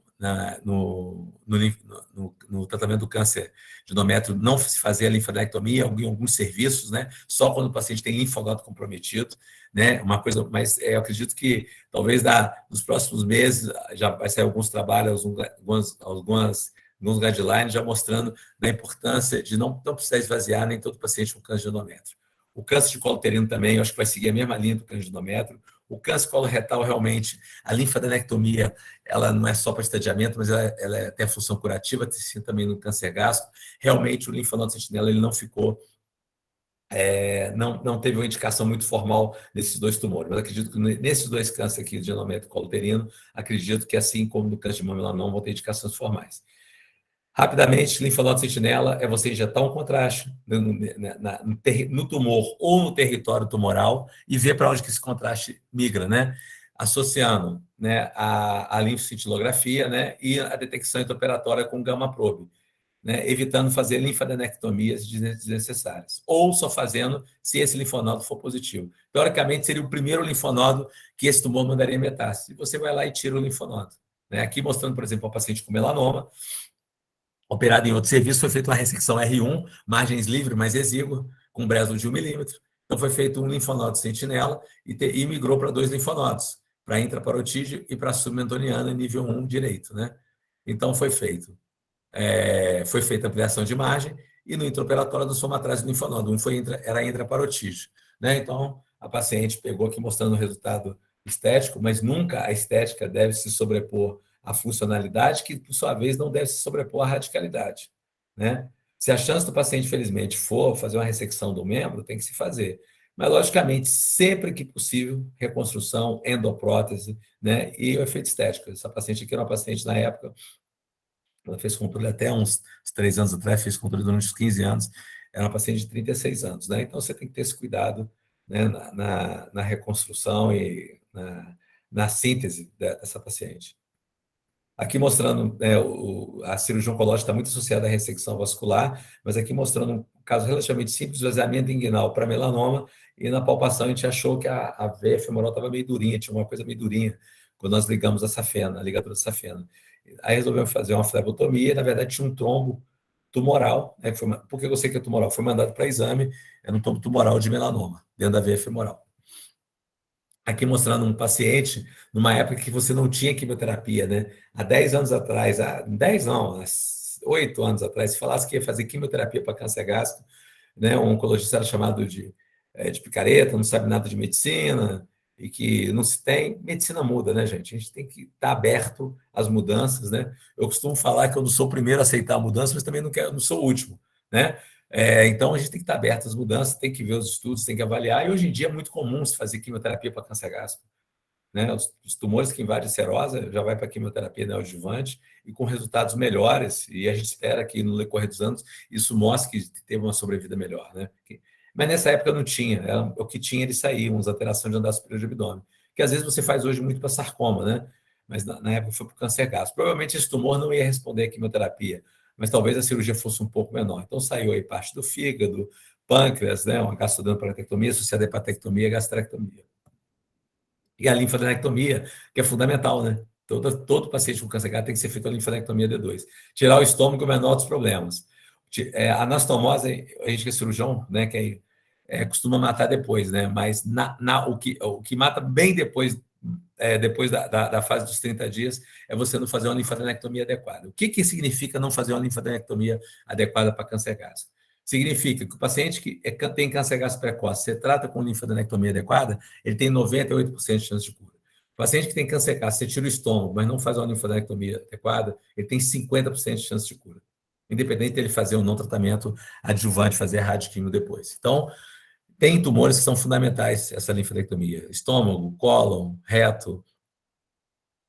tratamento do câncer de endométrio, não se fazer a linfadenectomia em alguns serviços, né? Só quando o paciente tem linfonodo comprometido, né? Uma coisa, mas eu acredito que talvez nos próximos meses já vai sair alguns trabalhos, alguns guidelines já mostrando a importância de não precisar esvaziar nem todo paciente com câncer de endométrio. O câncer de colo uterino também, eu acho que vai seguir a mesma linha do câncer de endométrio. O câncer coloretal, realmente, a linfadenectomia, ela não é só para estadiamento, mas ela tem a função curativa, assim também no câncer gástrico. Realmente, o linfonodo sentinela, ele não ficou, não teve uma indicação muito formal nesses dois tumores. Mas acredito que nesses dois cânceres aqui, de endométrio e colo uterino, acredito que, assim como no câncer de mama e melanoma, vão ter indicações formais. Rapidamente, linfonodo sentinela é você injetar um contraste no tumor ou no território tumoral e ver para onde que esse contraste migra, né? Associando, né, a linfocintilografia, né, e a detecção intraoperatória com gamma-probe, né, evitando fazer linfadenectomias desnecessárias. Ou só fazendo se esse linfonodo for positivo. Teoricamente, seria o primeiro linfonodo que esse tumor mandaria metástase. Você vai lá e tira o linfonodo. Né? Aqui mostrando, por exemplo, um paciente com melanoma, operado em outro serviço, foi feita uma ressecção R1, margens livres, mais exígua, com brezo de 1 milímetro. Então, foi feito um linfonodo sentinela e migrou para 2 linfonodos, para intraparotídeo e para submentoniana, nível 1 direito. Né? Então, foi feita a ampliação de margem e no intraoperatório nós fomos atrás do linfonodo. Era intraparotídeo. Né? Então, a paciente pegou aqui mostrando o resultado estético, mas nunca a estética deve se sobrepor a funcionalidade, que, por sua vez, não deve se sobrepor à radicalidade. Né? Se a chance do paciente, felizmente, for fazer uma ressecção do membro, tem que se fazer. Mas, logicamente, sempre que possível, reconstrução, endoprótese, né? E o efeito estético. Essa paciente aqui era uma paciente, na época, ela fez controle até uns 3 anos atrás, fez controle durante uns 15 anos, era uma paciente de 36 anos. Né? Então, você tem que ter esse cuidado, né, na reconstrução e na síntese dessa paciente. Aqui mostrando, a cirurgia oncológica está muito associada à ressecção vascular, mas aqui mostrando um caso relativamente simples, esvaziamento inguinal para melanoma, e na palpação a gente achou que a veia femoral estava meio durinha, tinha uma coisa meio durinha, quando nós ligamos a ligadura safena. Aí resolvemos fazer uma flebotomia, e na verdade tinha um trombo tumoral, né, por que eu sei que é tumoral? Foi mandado para exame, era um trombo tumoral de melanoma, dentro da veia femoral. Aqui mostrando um paciente, numa época que você não tinha quimioterapia, né? Há 10 anos atrás, há 8 anos atrás, se falasse que ia fazer quimioterapia para câncer gástrico, né? Um oncologista era chamado de picareta, não sabe nada de medicina, e que não se tem, medicina muda, né, gente? A gente tem que estar aberto às mudanças, né? Eu costumo falar que eu não sou o primeiro a aceitar a mudança, mas também não sou o último, né? Então, a gente tem que estar aberto às mudanças, tem que ver os estudos, tem que avaliar. E hoje em dia é muito comum se fazer quimioterapia para câncer gástrico. Né? Os tumores que invadem serosa já vai para quimioterapia neoadjuvante e com resultados melhores. E a gente espera que no decorrer dos anos isso mostre que teve uma sobrevida melhor. Né? Mas nessa época não tinha. O que tinha, ele saía, umas alterações de andar superior de abdômen. Que às vezes você faz hoje muito para sarcoma, né? Mas na época foi para o câncer gástrico. Provavelmente esse tumor não ia responder à quimioterapia, mas talvez a cirurgia fosse um pouco menor. Então, saiu aí parte do fígado, pâncreas, né, uma gastrodanoparectomia associada à hepatectomia e gastrectomia. E a linfadenectomia, que é fundamental, né? Todo paciente com câncer gástrico tem que ser feito a linfadenectomia D2. Tirar o estômago é o menor dos problemas. A anastomose, a gente que é cirurgião, né, que costuma matar depois, né? Mas o que mata bem depois da fase dos 30 dias, é você não fazer uma linfadenectomia adequada. O que significa não fazer uma linfadenectomia adequada para câncer gástrico? Significa que o paciente que tem câncer gástrico precoce, você trata com linfadenectomia adequada, ele tem 98% de chance de cura. O paciente que tem câncer gástrico, você tira o estômago, mas não faz uma linfadenectomia adequada, ele tem 50% de chance de cura. Independente dele fazer ou não tratamento adjuvante, fazer radioquimio depois. Então, tem tumores que são fundamentais, essa linfadenectomia. Estômago, cólon, reto,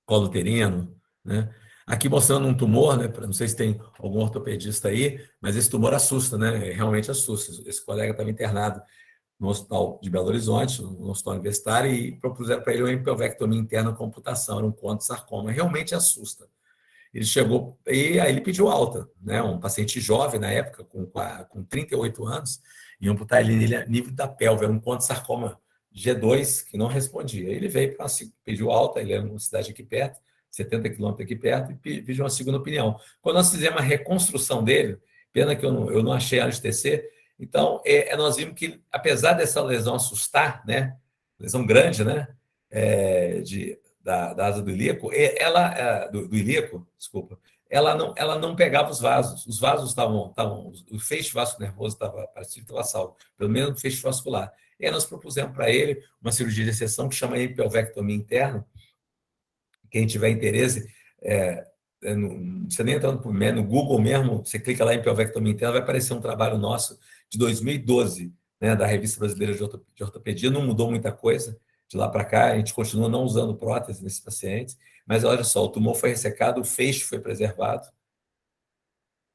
colo uterino, né? Aqui mostrando um tumor, né? Não sei se tem algum ortopedista aí, mas esse tumor assusta, né? Realmente assusta. Esse colega estava internado no Hospital de Belo Horizonte, no Hospital Universitário, e propuseram para ele uma empelvectomia interna com computação, era um contosarcoma. Realmente assusta. Ele chegou e aí ele pediu alta, né? Um paciente jovem na época, com 38 anos, e amputar ele nele a nível da pelve, era um contosarcoma G2 que não respondia. Ele veio para pediu alta, ele era uma cidade aqui perto, 70 quilômetros aqui perto, e pediu uma segunda opinião. Quando nós fizemos a reconstrução dele, pena que eu não achei a TC, então nós vimos que, apesar dessa lesão assustar, né? Lesão grande, né? Da asa do ilíaco, do ilíaco, desculpa, ela não pegava os vasos estavam, o feixe vascular nervoso parecia que estava salvo, pelo menos o feixe vascular. E aí nós propusemos para ele uma cirurgia de exceção que chama empelvectomia interna. Quem tiver interesse, não precisa nem entrar no Google mesmo, você clica lá em pelvectomia interna, vai aparecer um trabalho nosso de 2012, né, da Revista Brasileira de Ortopedia. Não mudou muita coisa de lá para cá, a gente continua não usando prótese nesses pacientes, mas olha só, o tumor foi ressecado, o feixe foi preservado,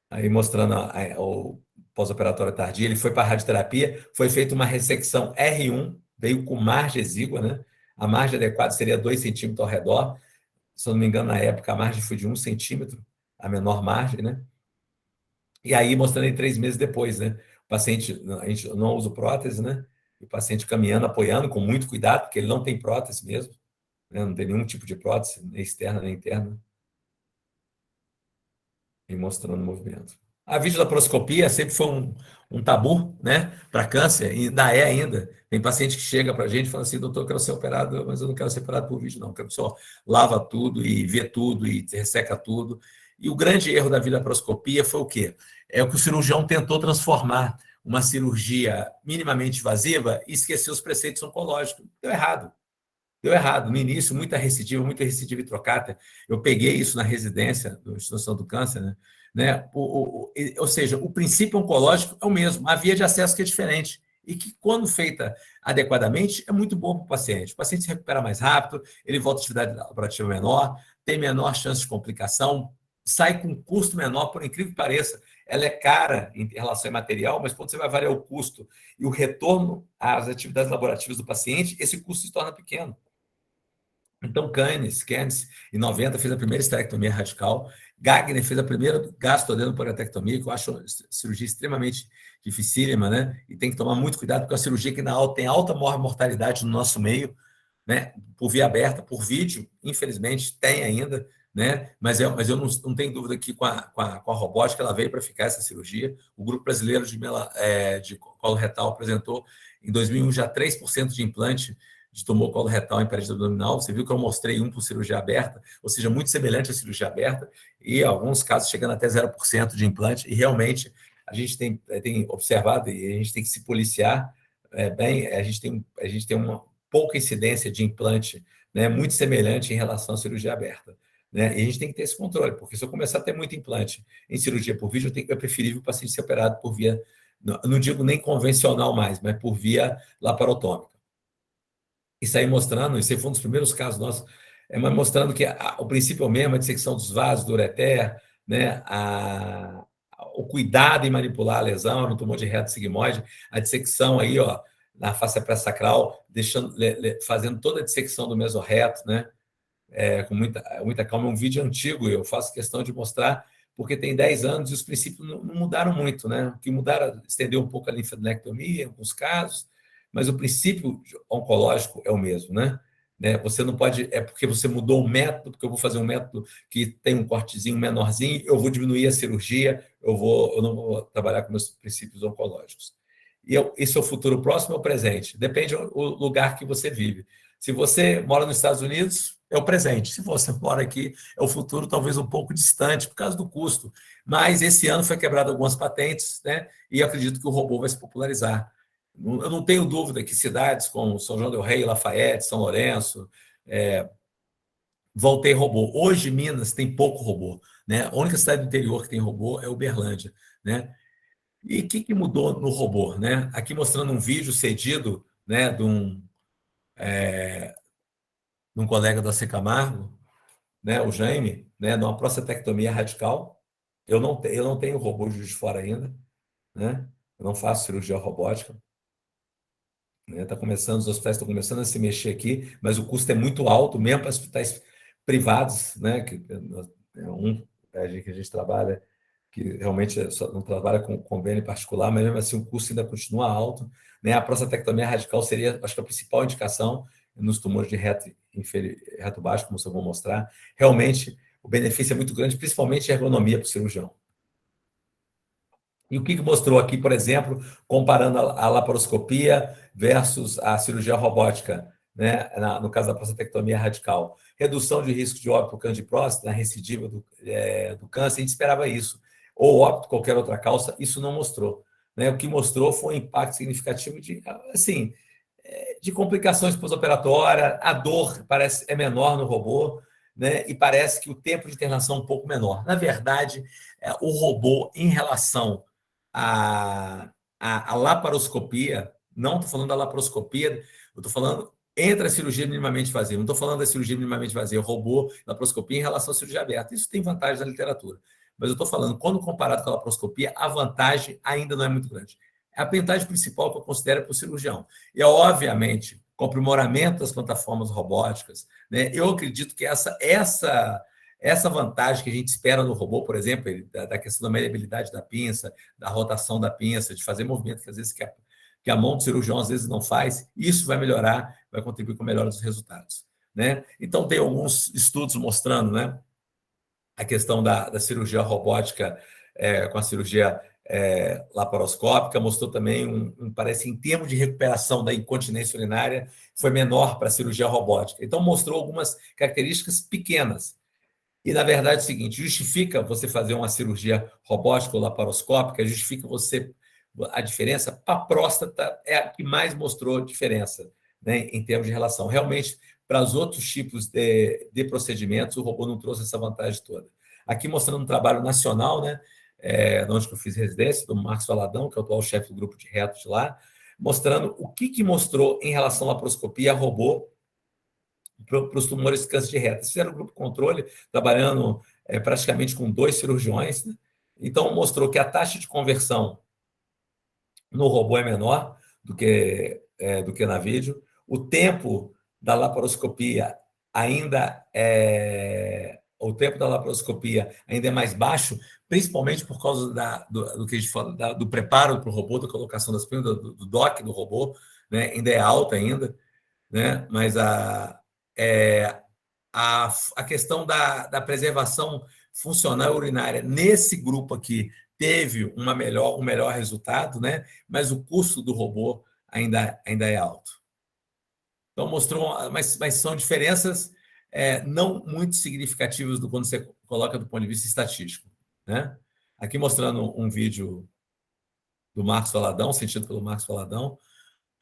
aí mostrando o pós-operatório tardio, ele foi para a radioterapia, foi feita uma ressecção R1, veio com margem exígua, né? A margem adequada seria 2 centímetros ao redor, se eu não me engano, na época, a margem foi de 1 centímetro, a menor margem, né? E aí, mostrando em 3 meses depois, né? O paciente, a gente não usa prótese, né? O paciente caminhando, apoiando, com muito cuidado, porque ele não tem prótese mesmo, né? Não tem nenhum tipo de prótese, nem externa, nem interna. E mostrando o movimento. A videolaparoscopia sempre foi um tabu, né? Para câncer, e ainda é ainda. Tem paciente que chega para a gente e fala assim, doutor, eu quero ser operado, mas eu não quero ser operado por vídeo, não. Eu quero que só lava tudo e vê tudo e resseca tudo. E o grande erro da videolaparoscopia foi o quê? É o que o cirurgião tentou transformar uma cirurgia minimamente invasiva e esqueceu os preceitos oncológicos. Deu errado. Deu errado. No início, muita recidiva e trocáter. Eu peguei isso na residência da Instituição do Câncer, né? Ou seja, o princípio oncológico é o mesmo, a via de acesso que é diferente. E que, quando feita adequadamente, é muito bom para o paciente. O paciente se recupera mais rápido, ele volta à atividade operativa menor, tem menor chance de complicação, sai com custo menor, por incrível que pareça. Ela é cara em relação ao material, mas quando você vai avaliar o custo e o retorno às atividades laborativas do paciente, esse custo se torna pequeno. Então, Keynes, em 90, fez a primeira esterectomia radical. Gagner fez a primeira gastrodenoporetectomia, que eu acho cirurgia extremamente dificílima, né? E tem que tomar muito cuidado, porque é uma cirurgia que tem alta mortalidade no nosso meio, né? Por via aberta, por vídeo, infelizmente, tem ainda, né? Mas eu não tenho dúvida que com a robótica ela veio para ficar essa cirurgia. O Grupo Brasileiro de Colo Retal apresentou, em 2001, já 3% de implante de tumor coloretal em parede abdominal. Você viu que eu mostrei um por cirurgia aberta, ou seja, muito semelhante à cirurgia aberta, e em alguns casos chegando até 0% de implante, e realmente a gente tem observado, e a gente tem que se policiar bem, a gente tem uma pouca incidência de implante, né, muito semelhante em relação à cirurgia aberta. Né? E a gente tem que ter esse controle, porque se eu começar a ter muito implante em cirurgia por vídeo, é preferível o paciente ser operado por via, não digo nem convencional mais, mas por via laparotômica. Isso aí mostrando, esse foi um dos primeiros casos nossos, mas mostrando que o princípio é o mesmo, a dissecção dos vasos, do ureter, né? O cuidado em manipular a lesão no tumor de reto sigmoide, a dissecção aí, ó, na face pré-sacral, fazendo toda a dissecção do mesorreto, né? Com muita calma. É um vídeo antigo, eu faço questão de mostrar, porque tem 10 anos e os princípios não mudaram muito, né? O que mudaram, estendeu um pouco a linfadenectomia, em alguns casos, mas o princípio oncológico é o mesmo, né? Você não pode, é porque você mudou o método, porque eu vou fazer um método que tem um cortezinho menorzinho, eu vou diminuir a cirurgia, eu não vou trabalhar com meus princípios oncológicos. E esse é o futuro próximo ou o presente? Depende do lugar que você vive. Se você mora nos Estados Unidos, é o presente. Se você mora aqui, é o futuro talvez um pouco distante, por causa do custo. Mas esse ano foi quebrado algumas patentes, né? E eu acredito que o robô vai se popularizar. Eu não tenho dúvida que cidades como São João del Rei, Lafayette, São Lourenço, vão ter robô. Hoje, Minas tem pouco robô. Né? A única cidade do interior que tem robô é Uberlândia. Né? E o que mudou no robô? Né? Aqui mostrando um vídeo cedido, né, de um colega da Camargo, né, o Jaime, né, numa prostatectomia radical. Eu não tenho robô de Juiz de Fora ainda, né? Eu não faço cirurgia robótica. Né? Tá começando, os hospitais estão começando a se mexer aqui, mas o custo é muito alto, mesmo para hospitais privados, né? Que a gente trabalha, que realmente só não trabalha com convênio particular, mas mesmo assim o custo ainda continua alto. Né? A prostatectomia radical seria, acho que a principal indicação nos tumores de reto baixo, como eu vou mostrar. Realmente, o benefício é muito grande, principalmente a ergonomia para o cirurgião. E o que mostrou aqui, por exemplo, comparando a laparoscopia versus a cirurgia robótica, né, no caso da prostatectomia radical? Redução de risco de óbito por câncer de próstata, na recidiva do câncer, a gente esperava isso. Ou óbito, qualquer outra causa, isso não mostrou. Né? O que mostrou foi um impacto significativo assim, de complicações pós-operatórias, a dor é menor no robô, né? E parece que o tempo de internação é um pouco menor. Na verdade, o robô, em relação a laparoscopia, não estou falando da laparoscopia, eu estou falando entre a cirurgia minimamente vazia, não estou falando da cirurgia minimamente vazia, o robô, laparoscopia em relação à cirurgia aberta. Isso tem vantagens na literatura, mas eu estou falando, quando comparado com a laparoscopia, a vantagem ainda não é muito grande. A vantagem principal que eu considero para o cirurgião. E, obviamente, com o aprimoramento das plataformas robóticas, né, eu acredito que essa vantagem que a gente espera no robô, por exemplo, da questão da maleabilidade da pinça, da rotação da pinça, de fazer movimento que às vezes que a mão do cirurgião às vezes não faz, isso vai melhorar, vai contribuir com a melhora dos resultados. Né? Então, tem alguns estudos mostrando, né, a questão da cirurgia robótica com a cirurgia laparoscópica, mostrou também, parece, em termos de recuperação da incontinência urinária, foi menor para a cirurgia robótica. Então, mostrou algumas características pequenas. E, na verdade, é o seguinte, justifica você fazer uma cirurgia robótica ou laparoscópica, justifica a diferença, para a próstata é a que mais mostrou diferença, né, em termos de relação. Realmente, para os outros tipos de procedimentos, o robô não trouxe essa vantagem toda. Aqui mostrando um trabalho nacional, né, onde eu fiz residência, do Marcos Valadão, que é o atual chefe do grupo de retos lá, mostrando o que mostrou em relação à laparoscopia, robô, para os tumores de câncer de reto. Fizeram um grupo controle, trabalhando praticamente com 2 cirurgiões, né? Então, mostrou que a taxa de conversão no robô é menor do que na vídeo. O tempo da laparoscopia ainda é mais baixo, principalmente por causa do que a gente fala, do preparo para o robô, da colocação das pinças, do dock do robô, né? Ainda é alta ainda, né? Mas a questão da preservação funcional urinária nesse grupo aqui teve um melhor resultado, né? Mas o custo do robô ainda é alto. Então, mostrou, mas são diferenças não muito significativas quando você coloca do ponto de vista estatístico. Né? Aqui mostrando um vídeo do Marcos Valadão, sentido pelo Marcos Valadão,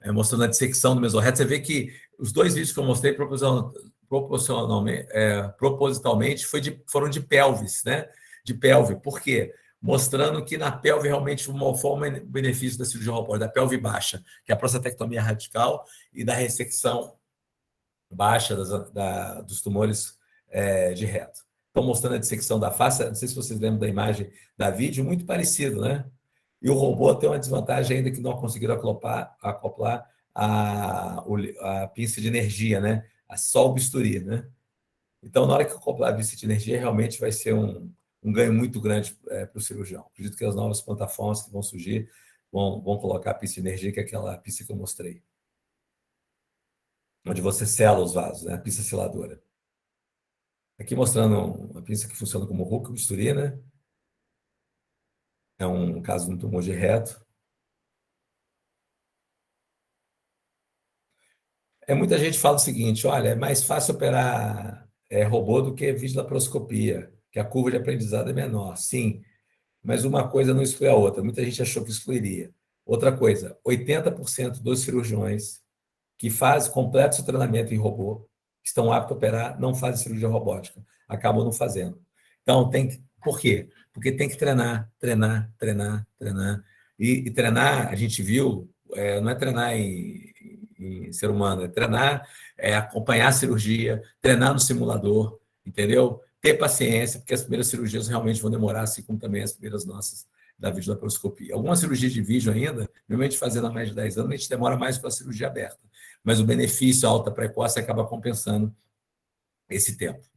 mostrando a dissecção do mesorreto. Você vê que os 2 vídeos que eu mostrei propositalmente foram de pelvis, né? De pelve. Por quê? Mostrando que na pelve realmente uma forma de benefício da cirurgia robótica, da pelve baixa, que é a prostatectomia radical, e da ressecção baixa dos tumores de reto. Estão mostrando a dissecção da face, não sei se vocês lembram da imagem da vídeo, muito parecido, né? E o robô tem uma desvantagem ainda que não conseguiram acoplar a pinça de energia, né? Só o bisturi, né? Então, na hora que acoplar a pinça de energia, realmente vai ser um ganho muito grande para o cirurgião. Acredito que as novas plataformas que vão surgir vão colocar a pinça de energia, que é aquela pinça que eu mostrei, onde você sela os vasos, né? A pinça seladora. Aqui mostrando uma pinça que funciona como hook, bisturi, né? É um caso de um tumor de reto. Muita gente fala o seguinte, olha, é mais fácil operar robô do que videolaparoscopia, que a curva de aprendizado é menor. Sim, mas uma coisa não exclui a outra. Muita gente achou que excluiria. Outra coisa, 80% dos cirurgiões que fazem completo seu treinamento em robô, estão aptos a operar, não fazem cirurgia robótica, acabam não fazendo. Então, por quê? Porque tem que treinar. E treinar, a gente viu, não é treinar em ser humano, é treinar, acompanhar a cirurgia, treinar no simulador. entendeu? Ter paciência, porque as primeiras cirurgias realmente vão demorar, assim como também as primeiras nossas da videolaparoscopia. Algumas cirurgias de vídeo ainda, normalmente fazendo há mais de 10 anos, a gente demora mais com a cirurgia aberta. Mas o benefício alta precoce acaba compensando esse tempo.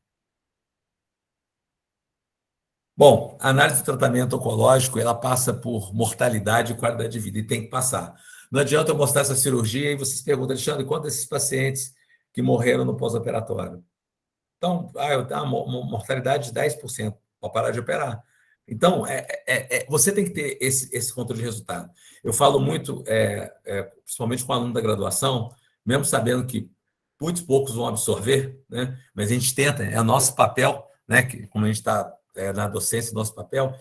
Bom, a análise de tratamento oncológico, ela passa por mortalidade e qualidade de vida, e tem que passar. Não adianta eu mostrar essa cirurgia e vocês perguntam, Alexandre, quantos desses pacientes que morreram no pós-operatório? Então, eu tenho uma mortalidade de 10%, para parar de operar. Então, você tem que ter esse controle de resultado. Eu falo muito, principalmente com aluno da graduação, mesmo sabendo que muitos poucos vão absorver, né? Mas a gente tenta, é nosso papel, né? Que, como a gente está na docência, nosso papel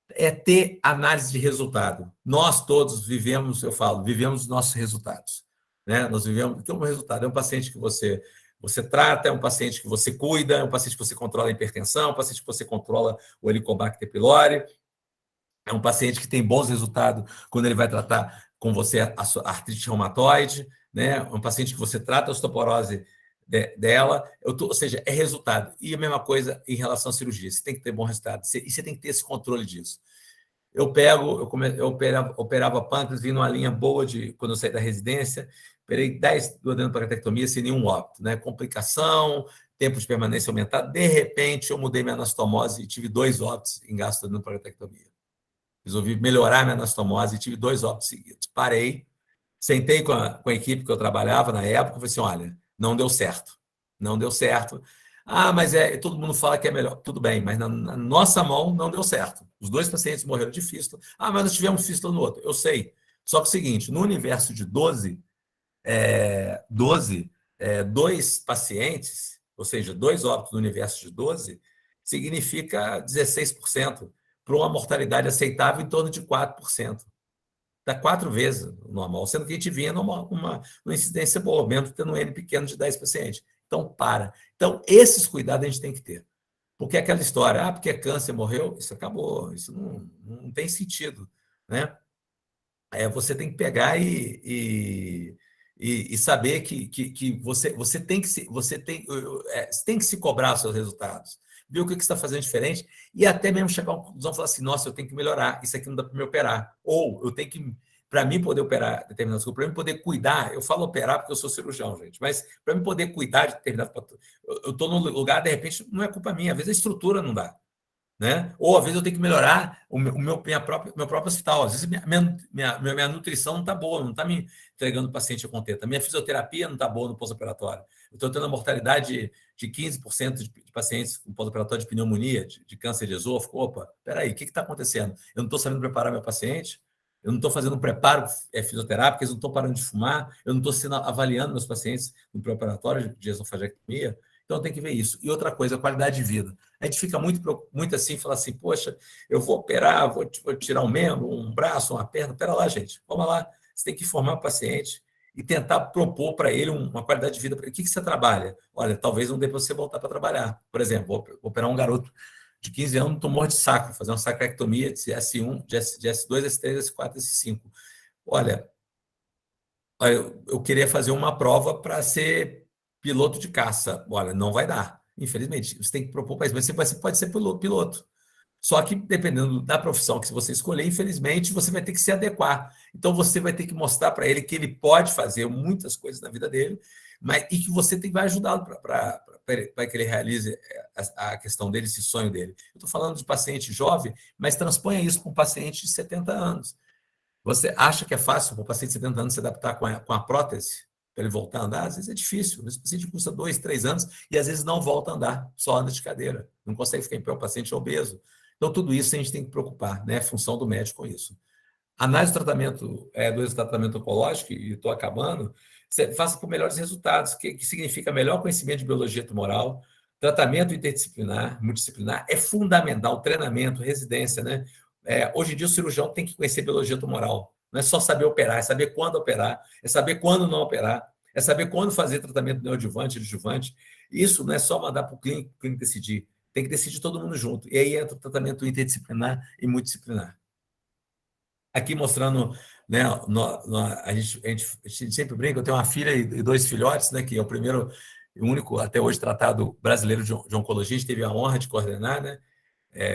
é ter análise de resultado. Nós todos vivemos, eu falo, vivemos os nossos resultados. Né? Nós vivemos, o que é um resultado? É um paciente que você trata, é um paciente que você cuida, é um paciente que você controla a hipertensão, é um paciente que você controla o Helicobacter pylori, é um paciente que tem bons resultados quando ele vai tratar com você a sua artrite reumatoide, né? É um paciente que você trata a osteoporose dela, ou seja, é resultado. E a mesma coisa em relação à cirurgia, você tem que ter bom resultado, e você tem que ter esse controle disso. Eu operava pâncreas, vim numa linha boa quando eu saí da residência, operei 10 duodenopancreatectomia sem nenhum óbito, né? Complicação, tempo de permanência aumentado. De repente, eu mudei minha anastomose e tive 2 óbitos em gastroadenoparancreatectomia. Resolvi melhorar minha anastomose e tive 2 óbitos seguidos. Parei, sentei com a equipe que eu trabalhava na época e falei assim, olha, não deu certo. Não deu certo. Ah, mas todo mundo fala que é melhor. Tudo bem, mas na nossa mão não deu certo. Os 2 pacientes morreram de fístula. Ah, mas nós tivemos fístula no outro. Eu sei. Só que é o seguinte, no universo de 2 pacientes, ou seja, 2 óbitos no universo de 12, significa 16%, para uma mortalidade aceitável em torno de 4%. Dá 4 vezes o normal, sendo que a gente vinha numa incidência boa, mesmo tendo um N pequeno de 10 pacientes. Então, para. Então, esses cuidados a gente tem que ter. Porque aquela história, porque é câncer, morreu, isso acabou, isso não tem sentido. Né? Você tem que pegar e saber que você tem que você tem que se cobrar os seus resultados, ver o que você está fazendo diferente e até mesmo chegar a uma conclusão e falar assim, nossa, eu tenho que melhorar, isso aqui não dá para me operar. Ou eu tenho que, para mim poder operar determinadas coisas, para mim poder cuidar, eu falo operar porque eu sou cirurgião, gente, mas para mim poder cuidar de determinado... Eu estou num lugar, de repente, não é culpa minha, às vezes a estrutura não dá. Né? Ou às vezes eu tenho que melhorar meu próprio hospital. Às vezes minha nutrição não está boa, não está me entregando o paciente contento. A minha fisioterapia não está boa no pós-operatório. Eu estou tendo a mortalidade de 15% de pacientes com pós-operatório de pneumonia, de câncer de esôfago. Opa, peraí, o que está acontecendo? Eu não estou sabendo preparar meu paciente, eu não estou fazendo um preparo fisioterápico, eles não estão parando de fumar, eu não estou avaliando meus pacientes no pré-operatório de esofagectomia. Então, tem que ver isso. E outra coisa, a qualidade de vida. A gente fica muito assim, fala assim, poxa, eu vou operar, vou tirar um membro, um braço, uma perna. Pera lá, gente, vamos lá. Você tem que informar o paciente e tentar propor para ele uma qualidade de vida. O que você trabalha? Olha, talvez não dê para você voltar para trabalhar. Por exemplo, vou operar um garoto de 15 anos, um tumor de sacro, fazer uma sacrectomia de S1, de S2, S3, S4, S5. Olha, eu queria fazer uma prova para ser piloto de caça. Olha, não vai dar. Infelizmente, você tem que propor para isso, mas você pode ser piloto. Só que, dependendo da profissão que você escolher, infelizmente, você vai ter que se adequar. Então, você vai ter que mostrar para ele que ele pode fazer muitas coisas na vida dele, e que você vai ajudá-lo para que ele realize a questão dele, esse sonho dele. Eu estou falando de paciente jovem, mas transponha isso para um paciente de 70 anos. Você acha que é fácil para o paciente de 70 anos se adaptar com a prótese, para ele voltar a andar? Às vezes é difícil. Às vezes o paciente custa 2, 3 anos e às vezes não volta a andar, só anda de cadeira. Não consegue ficar em pé, o paciente é obeso. Então, tudo isso a gente tem que preocupar, né? Função do médico com isso. Análise de tratamento, do tratamento oncológico, e estou acabando, você faça com melhores resultados, que significa melhor conhecimento de biologia tumoral, tratamento interdisciplinar, multidisciplinar, é fundamental, treinamento, residência, né? Hoje em dia o cirurgião tem que conhecer biologia tumoral, não é só saber operar, é saber quando operar, é saber quando não operar, é saber quando fazer tratamento neoadjuvante, adjuvante. Isso não é só mandar para o clínico decidir, tem que decidir todo mundo junto. E aí entra o tratamento interdisciplinar e multidisciplinar. Aqui mostrando, né, a gente sempre brinca, eu tenho uma filha e 2 filhotes, né, que é o primeiro o único, até hoje, tratado brasileiro de oncologia. A gente teve a honra de coordenar, né?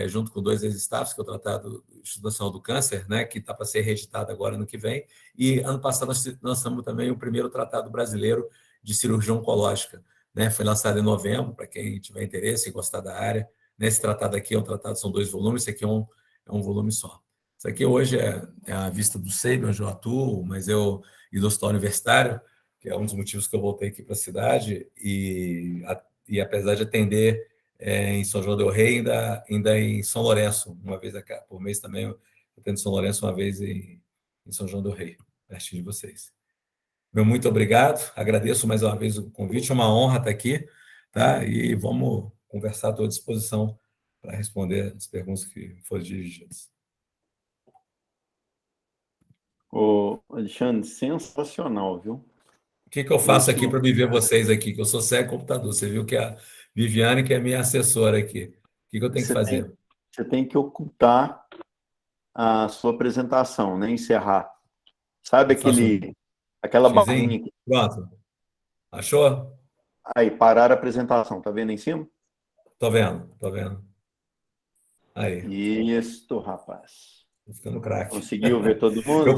Junto com 2 ex-staffs, que é o Tratado do Instituto Nacional do Câncer, né, que está para ser reeditado agora no que vem. E ano passado nós lançamos também o primeiro Tratado Brasileiro de Cirurgia Oncológica. Né? Foi lançado em novembro, para quem tiver interesse e gostar da área. Nesse tratado aqui é um tratado, são 2 volumes, esse aqui é um volume só. Isso aqui hoje é a vista do SEIB, onde eu atuo, e do Hospital Universitário, que é um dos motivos que eu voltei aqui para a cidade, e apesar de atender em São João del Rei, ainda em São Lourenço, uma vez por mês também, eu atendo em São Lourenço, uma vez em São João del Rei, pertinho de vocês. Meu muito obrigado, agradeço mais uma vez o convite, é uma honra estar aqui, tá? E vamos conversar, estou à disposição para responder as perguntas que forem dirigidas. Ô, Alexandre, sensacional, viu? O que eu faço aqui para me ver vocês aqui? Que eu sou cego computador. Você viu que a Viviane, que é minha assessora aqui. O que eu tenho que fazer? Você tem que ocultar a sua apresentação, né? Encerrar. Sabe aquela barrinha aqui? Pronto. Achou? Aí, parar a apresentação. Tá vendo em cima? Tô vendo. Aí. Isso, rapaz. Tô ficando craque. Conseguiu ver todo mundo?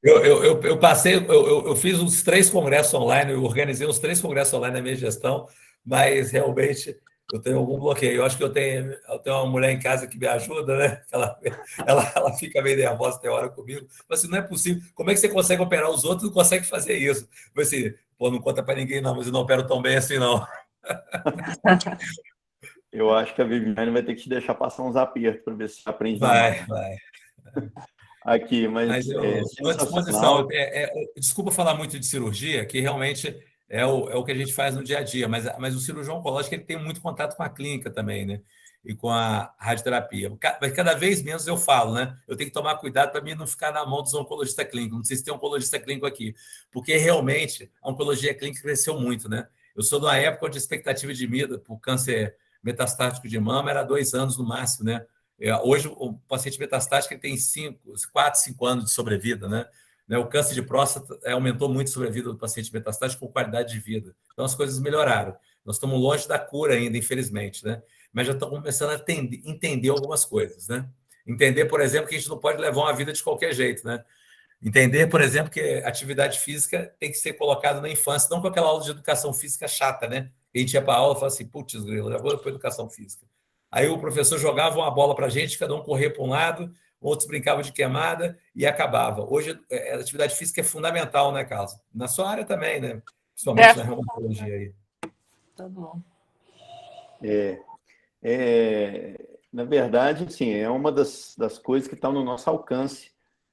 Eu fiz uns 3 congressos online, eu organizei uns 3 congressos online na minha gestão, mas realmente eu tenho algum bloqueio. Eu acho que eu tenho uma mulher em casa que me ajuda, né? Ela fica meio nervosa, tem hora comigo. Mas assim, não é possível. Como é que você consegue operar os outros e não consegue fazer isso? Mas assim, pô, não conta para ninguém, não, mas eu não opero tão bem assim, não. Eu acho que a Viviane vai ter que te deixar passar uns apertos para ver se aprende na Vai. Aqui, mas estou à disposição. Desculpa falar muito de cirurgia, que realmente é o que a gente faz no dia a dia, mas o cirurgião oncológico ele tem muito contato com a clínica também, né? E com a radioterapia. Mas cada vez menos eu falo, né? Eu tenho que tomar cuidado para mim não ficar na mão dos oncologistas clínicos. Não sei se tem oncologista clínico aqui, porque realmente a oncologia clínica cresceu muito, né? Eu sou de uma época onde a expectativa de vida por câncer metastático de mama era 2 anos no máximo, né? Hoje, o paciente metastático ele tem 4, 5 anos de sobrevida, né? O câncer de próstata aumentou muito a sobrevida do paciente metastático com qualidade de vida. Então, as coisas melhoraram. Nós estamos longe da cura ainda, infelizmente, né? Mas já estamos começando a entender algumas coisas, né? Entender, por exemplo, que a gente não pode levar uma vida de qualquer jeito, né? Entender, por exemplo, que atividade física tem que ser colocada na infância, não com aquela aula de educação física chata, né? A gente ia para a aula e falava assim, putz, grilo, já vou para educação física. Aí o professor jogava uma bola para a gente, cada um corria para um lado, outros brincavam de queimada e acabava. Hoje, a atividade física é fundamental, né, Carlos? Na sua área também, né? Principalmente na reumatologia aí. Tá bom. Na verdade, sim, é uma das coisas que estão no nosso alcance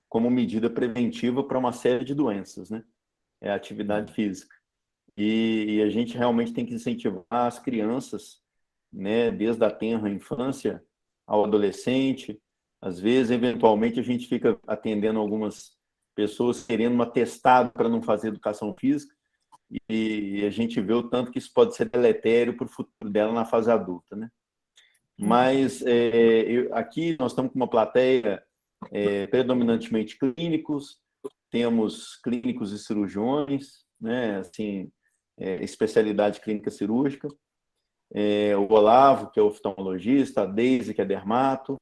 como medida preventiva para uma série de doenças, né? É a atividade física. E a gente realmente tem que incentivar as crianças, né, desde a tenra infância ao adolescente. Às vezes, eventualmente, a gente fica atendendo algumas pessoas querendo um atestado para não fazer educação física, e a gente vê o tanto que isso pode ser deletério para o futuro dela na fase adulta, né? Mas aqui nós estamos com uma plateia predominantemente clínicos, temos clínicos e cirurgiões, né? Assim, especialidade clínica cirúrgica, o Olavo, que é oftalmologista, a Deise, que é dermato,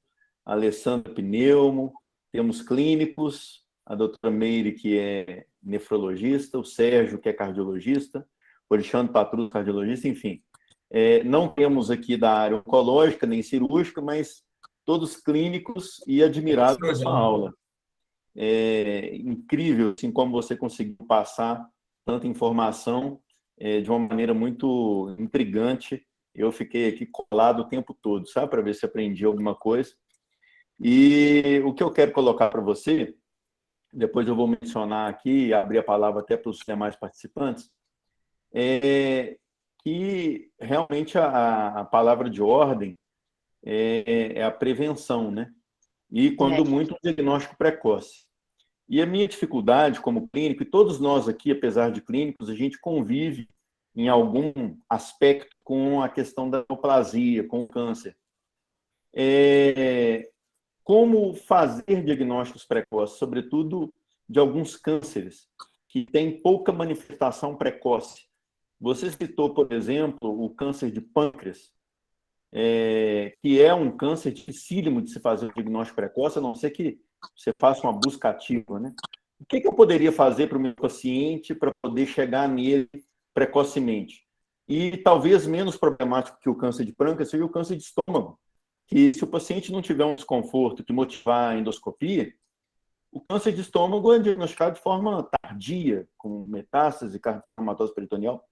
a Alessandra Pneumo, temos clínicos, a doutora Meire, que é nefrologista, o Sérgio, que é cardiologista, o Alexandre Patrus, cardiologista, enfim. Não temos aqui da área oncológica nem cirúrgica, mas todos clínicos e admirados pela sua aula. É incrível assim, como você conseguiu passar tanta informação de uma maneira muito intrigante. Eu fiquei aqui colado o tempo todo, sabe, para ver se aprendi alguma coisa. E o que eu quero colocar para você, depois eu vou mencionar aqui e abrir a palavra até para os demais participantes, que realmente a palavra de ordem é a prevenção, né? E, quando muito, um diagnóstico precoce. E a minha dificuldade como clínico, e todos nós aqui, apesar de clínicos, a gente convive em algum aspecto com a questão da neoplasia, com o câncer. Como fazer diagnósticos precoces, sobretudo de alguns cânceres, que têm pouca manifestação precoce. Você citou, por exemplo, o câncer de pâncreas, que é um câncer dificílimo de se fazer o diagnóstico precoce, a não ser que você faça uma busca ativa, né? O que eu poderia fazer para o meu paciente para poder chegar nele precocemente? E talvez menos problemático que o câncer de pâncreas seja o câncer de estômago, que se o paciente não tiver um desconforto que motivar a endoscopia, o câncer de estômago é diagnosticado de forma tardia, com metástase carcinoma peritoneal.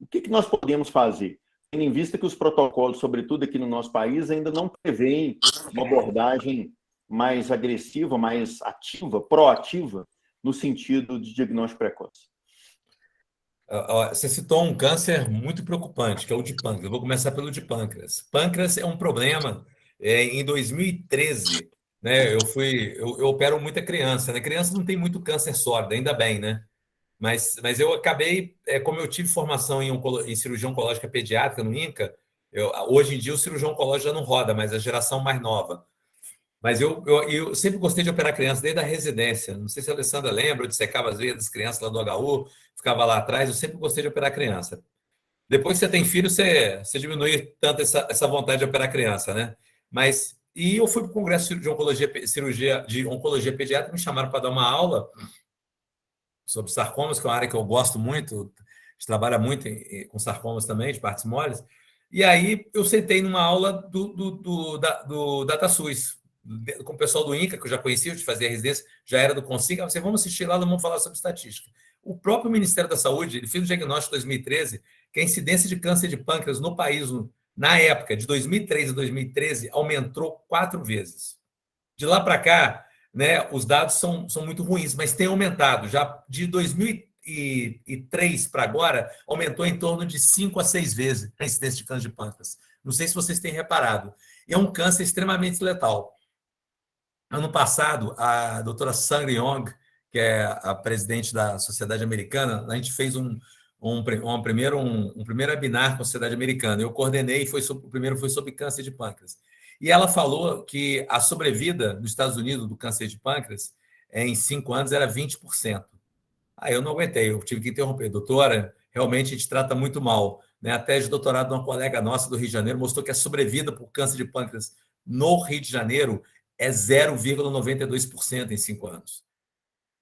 O que nós podemos fazer? Tendo em vista que os protocolos, sobretudo aqui no nosso país, ainda não prevêem uma abordagem mais agressiva, mais ativa, proativa, no sentido de diagnóstico precoce. Você citou um câncer muito preocupante, que é o de pâncreas. Eu vou começar pelo de pâncreas. Pâncreas é um problema. Em 2013, né, eu opero muita criança. Né? Criança não tem muito câncer sólido, ainda bem, né? Mas eu acabei, como eu tive formação em cirurgia oncológica pediátrica no INCA, hoje em dia o cirurgião oncológico já não roda, mas a geração mais nova. Mas eu sempre gostei de operar criança desde a residência. Não sei se a Alessandra lembra, eu dissecava às vezes as crianças lá do HU, ficava lá atrás, eu sempre gostei de operar criança. Depois que você tem filho, você diminui tanto essa vontade de operar criança, né? E eu fui para o Congresso de Oncologia Pediátrica, me chamaram para dar uma aula sobre sarcomas, que é uma área que eu gosto muito, a gente trabalha muito com sarcomas também, de partes moles. E aí eu sentei numa aula do DataSUS, com o pessoal do INCA, que eu já conhecia, eu de fazer a residência, já era do Consiga. Você vamos assistir lá, vamos falar sobre estatística. O próprio Ministério da Saúde, ele fez um diagnóstico em 2013, que a incidência de câncer de pâncreas no país, na época, de 2003 a 2013, aumentou 4 vezes. De lá para cá, né, os dados são muito ruins, mas tem aumentado. Já de 2003 para agora, aumentou em torno de 5 a 6 vezes a incidência de câncer de pâncreas. Não sei se vocês têm reparado. É um câncer extremamente letal. Ano passado, a doutora Sangri Yong, que é a presidente da Sociedade Americana, a gente fez um primeiro webinar com a Sociedade Americana. Eu coordenei, o primeiro foi sobre câncer de pâncreas. E ela falou que a sobrevida nos Estados Unidos do câncer de pâncreas em 5 anos era 20%. Aí eu não aguentei, eu tive que interromper. Doutora, realmente a gente trata muito mal. Né? A tese de doutorado de uma colega nossa do Rio de Janeiro mostrou que a sobrevida por câncer de pâncreas no Rio de Janeiro é 0,92% em 5 anos.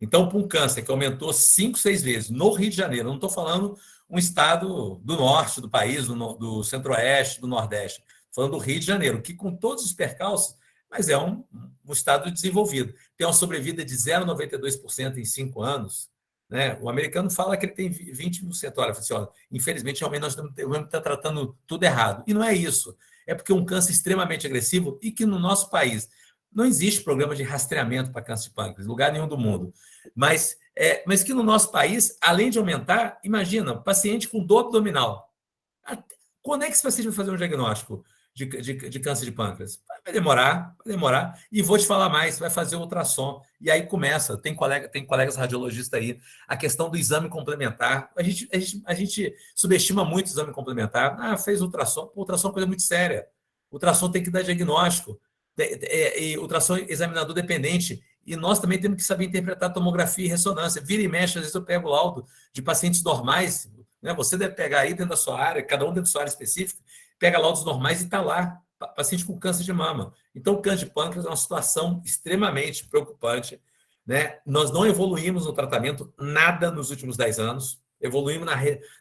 Então, para um câncer que aumentou 5, 6 vezes no Rio de Janeiro, eu não estou falando um estado do norte do país, do centro-oeste, do nordeste, falando do Rio de Janeiro, que com todos os percalços, mas é um estado desenvolvido. Tem uma sobrevida de 0,92% em 5 anos. Né? O americano fala que ele tem 20%. Olha, infelizmente, realmente nós estamos tratando tudo errado. E não é isso. É porque é um câncer extremamente agressivo e que no nosso país não existe programa de rastreamento para câncer de pâncreas, em lugar nenhum do mundo. Mas que no nosso país, além de aumentar, imagina, paciente com dor abdominal. Quando é que esse paciente vai fazer um diagnóstico de câncer de pâncreas? Vai demorar. E vou te falar mais, vai fazer ultrassom. E aí começa, tem colegas radiologistas aí, a questão do exame complementar. A gente subestima muito o exame complementar. Fez ultrassom. Ultrassom é uma coisa muito séria. Ultrassom tem que dar diagnóstico. Ultrassom examinador dependente, e nós também temos que saber interpretar tomografia e ressonância. Vira e mexe, às vezes eu pego o laudo de pacientes normais, né? Você deve pegar aí dentro da sua área, cada um dentro da sua área específica, pega laudos normais e está lá, paciente com câncer de mama. Então, o câncer de pâncreas é uma situação extremamente preocupante. Né? Nós não evoluímos no tratamento nada nos últimos 10 anos, evoluímos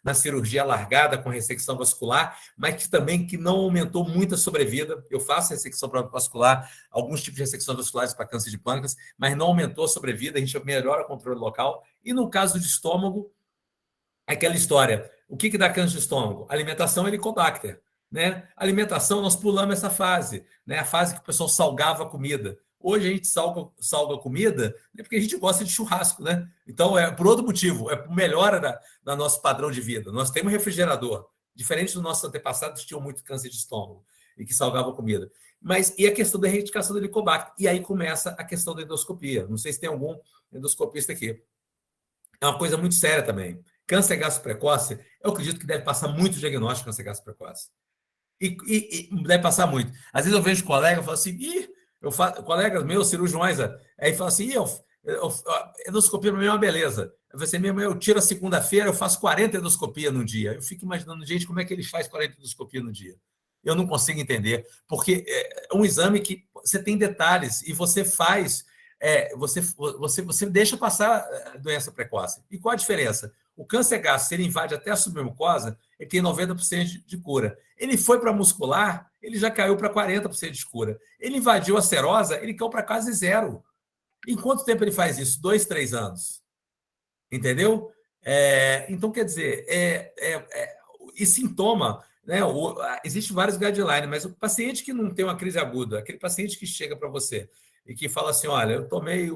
na cirurgia alargada com ressecção vascular, mas que também não aumentou muito a sobrevida. Eu faço ressecção vascular, alguns tipos de ressecções vasculares para câncer de pâncreas, mas não aumentou a sobrevida, a gente melhora o controle local. E no caso de estômago, aquela história, o que dá câncer de estômago? Alimentação Helicobacter. Né? Alimentação, nós pulamos essa fase, né? A fase que o pessoal salgava a comida. Hoje a gente salga a comida, né, porque a gente gosta de churrasco, né? Então, é por outro motivo, é por melhora da nosso padrão de vida. Nós temos refrigerador, diferente dos nossos antepassados que tinham muito câncer de estômago e que salgavam a comida. E a questão da erradicação do Helicobacter. E aí começa a questão da endoscopia. Não sei se tem algum endoscopista aqui. É uma coisa muito séria também. Câncer gástrico precoce, eu acredito que deve passar muito diagnóstico de câncer gástrico precoce. E deve passar muito. Às vezes eu vejo colega e falo assim, colegas meus, cirurgiões, aí falam assim, Endoscopia para mim é uma beleza. Você mesmo, eu tiro a segunda-feira, eu faço 40 endoscopias no dia. Eu fico imaginando, gente, como é que ele faz 40 endoscopias no dia? Eu não consigo entender, porque é um exame que você tem detalhes e você faz, você deixa passar a doença precoce. E qual a diferença? O câncer gástrico, se ele invade até a submucosa, ele tem 90% de cura. Ele foi para a muscular, ele já caiu para 40% de cura. Ele invadiu a serosa, ele caiu para quase zero. Em quanto tempo ele faz isso? 2, 3 anos. Entendeu? Então, quer dizer, e sintoma, né? Existem vários guidelines, mas o paciente que não tem uma crise aguda, aquele paciente que chega para você e que fala assim: olha, eu tomei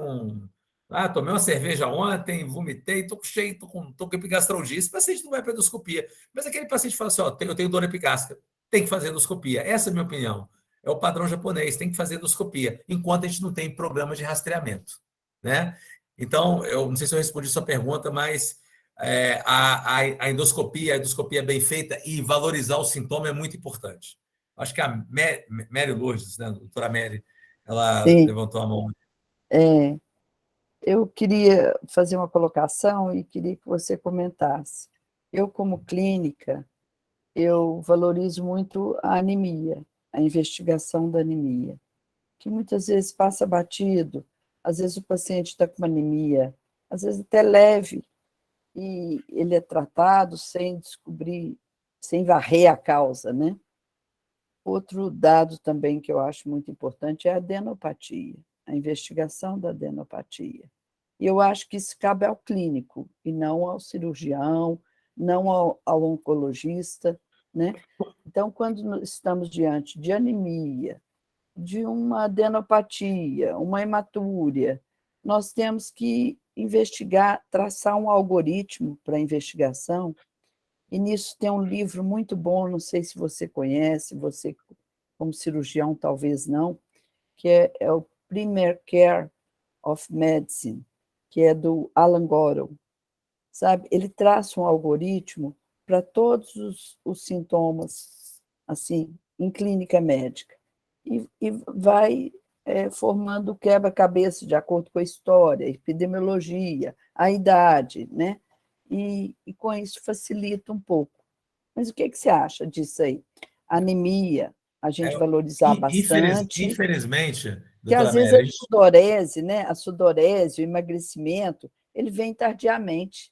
tomei uma cerveja ontem, vomitei, estou cheio, estou com epigastralgia. Esse paciente não vai para endoscopia. Mas aquele paciente fala assim: ó, eu tenho dor epigástrica, tem que fazer endoscopia. Essa é a minha opinião. É o padrão japonês, tem que fazer endoscopia, enquanto a gente não tem programa de rastreamento, né? Então, eu não sei se eu respondi sua pergunta, mas a endoscopia bem feita e valorizar o sintoma é muito importante. Acho que a Mary Lourdes, né, a doutora Mary, ela Sim, levantou a mão. eu queria fazer uma colocação e queria que você comentasse. Eu, como clínica, eu valorizo muito a anemia, a investigação da anemia, que muitas vezes passa batido, às vezes o paciente está com uma anemia, às vezes até leve, e ele é tratado sem descobrir, sem varrer a causa, né? Outro dado também que eu acho muito importante é a adenopatia, a investigação da adenopatia. E eu acho que isso cabe ao clínico, e não ao cirurgião, não ao oncologista, né? Então, quando estamos diante de anemia, de uma adenopatia, uma hematúria, nós temos que investigar, traçar um algoritmo para a investigação, e nisso tem um livro muito bom, não sei se você conhece, você como cirurgião talvez não, que é o Primary Care of Medicine, que é do Alan Gordon, sabe? Ele traça um algoritmo para todos os sintomas, assim, em clínica médica, e vai formando quebra-cabeça de acordo com a história, a epidemiologia, a idade, né? E com isso facilita um pouco. Mas o que você acha disso aí? Anemia, a gente valorizar bastante, Infelizmente, que doutora às vezes a Mary, sudorese, né? A sudorese, o emagrecimento, ele vem tardiamente,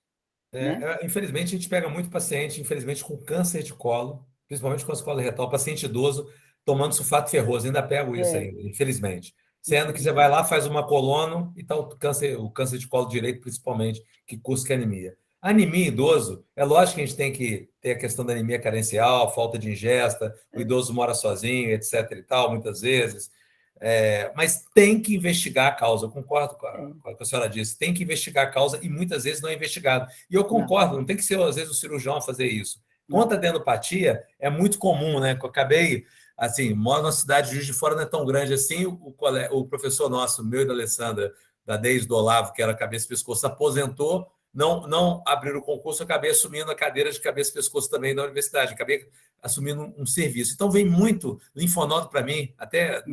né? infelizmente, a gente pega muito paciente, infelizmente, com câncer de colo, principalmente com colo retal, paciente idoso, tomando sulfato ferroso. Ainda pego isso ainda, infelizmente. Sendo que você vai lá, faz uma colono e está o câncer de colo direito, principalmente, que cursa anemia. Anemia em idoso, é lógico que a gente tem que ter a questão da anemia carencial, falta de ingesta, o idoso mora sozinho, etc. e tal, muitas vezes. Mas tem que investigar a causa, eu concordo com a que a senhora disse, tem que investigar a causa e muitas vezes não é investigado. E eu concordo, não tem que ser, às vezes, o cirurgião a fazer isso. Quanto à adenopatia, é muito comum, né? Eu acabei, assim, moro numa cidade de Juiz de Fora, não é tão grande assim, o professor nosso, meu e da Alessandra, da Deise do Olavo, que era cabeça e pescoço, aposentou, não abriram o concurso, eu acabei assumindo a cadeira de cabeça e pescoço também da universidade, acabei assumindo um serviço. Então, vem muito linfonodo para mim, até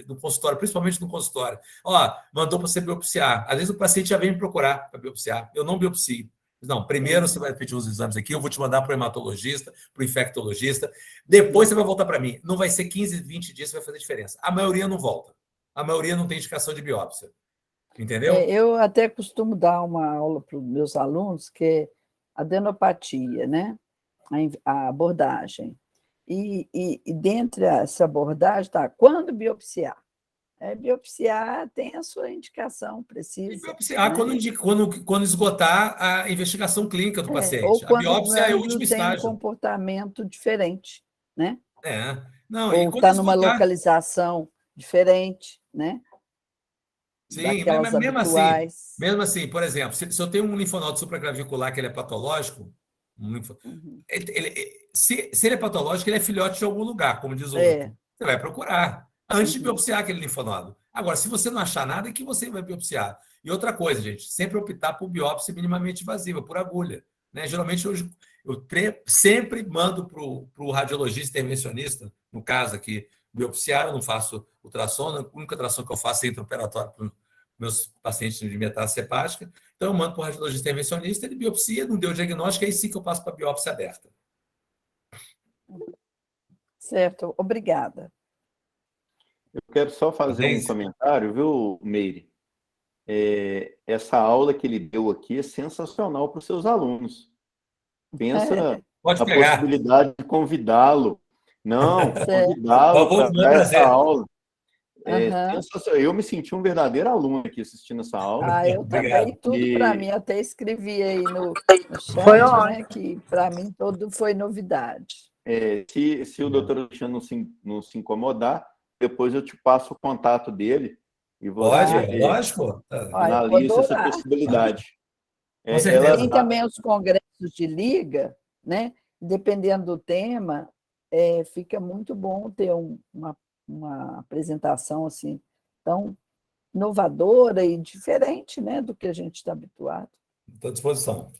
no consultório, principalmente no consultório. Ó, mandou para você biopsiar. Às vezes o paciente já vem me procurar para biopsiar. Eu não biopsio. Não, primeiro você vai pedir uns exames aqui, eu vou te mandar para o hematologista, para o infectologista, depois você vai voltar para mim. Não vai ser 15, 20 dias que vai fazer diferença. A maioria não volta. A maioria não tem indicação de biópsia. Entendeu? Eu até costumo dar uma aula para os meus alunos, que é adenopatia, né? A abordagem. E dentre essa abordagem, tá, quando biopsiar? Biopsiar tem a sua indicação precisa. Biopsiar, né? quando esgotar a investigação clínica do paciente. Ou A quando o biópsia é o último glândula tem um estágio. comportamento diferente, né? Não, ou está numa localização diferente, né? Sim, daquelas mas habituais. mesmo assim, por exemplo, se eu tenho um linfonodo supraclavicular que ele é patológico, se ele é patológico, ele é filhote de algum lugar, como diz o outro. Você vai procurar antes de biopsiar aquele linfonodo. Agora, se você não achar nada, é que você vai biopsiar. E outra coisa, gente, sempre optar por biópsia minimamente invasiva, por agulha. Né? Geralmente, eu sempre mando para o radiologista intervencionista, no caso aqui, biopsiar, eu não faço ultrassom, a única ultrassom que eu faço é intraoperatório meus pacientes de metástase hepática, então eu mando para o radiologista intervencionista, ele biopsia, não deu diagnóstico, aí sim que eu passo para a biópsia aberta. Certo, obrigada. Eu quero só fazer um comentário, viu, Meire? Essa aula que ele deu aqui é sensacional para os seus alunos. Pensa Pode na pegar. possibilidade de convidá-lo. Não, Certo. convidá-lo Por favor, para essa prazer. aula. Aham. Eu me senti um verdadeiro aluno aqui assistindo essa aula. Eu Obrigado. também, tudo para mim, até escrevi aí no Foi chat, ótimo. né, que para mim tudo foi novidade. Se o doutor Alexandre não se incomodar, depois eu te passo o contato dele e Pode, você lógico. Eu vou analisa essa adorar. possibilidade. Com certeza. Tem também os congressos de liga, né? Dependendo do tema, fica muito bom ter uma apresentação assim tão inovadora e diferente, né, do que a gente está habituado. Estou à disposição.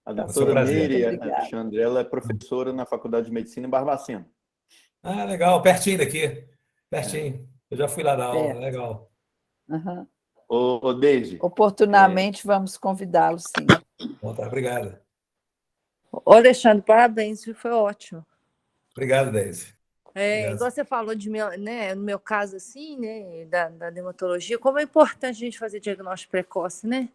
A Tá doutora certo, Meire muito obrigada. Alexandre, ela é professora na Faculdade de Medicina em Barbacena. Ah, legal, pertinho daqui. Pertinho. Eu já fui lá dar aula, Perto. legal. Aham. Ô, Deise, Oportunamente vamos convidá-lo, sim. Bom, tá, obrigado. Ô, Alexandre, parabéns, viu? Foi ótimo. Obrigado, Deise. Obrigado. Igual você falou né, no meu caso, assim, né, da dermatologia, como é importante a gente fazer diagnóstico precoce, né?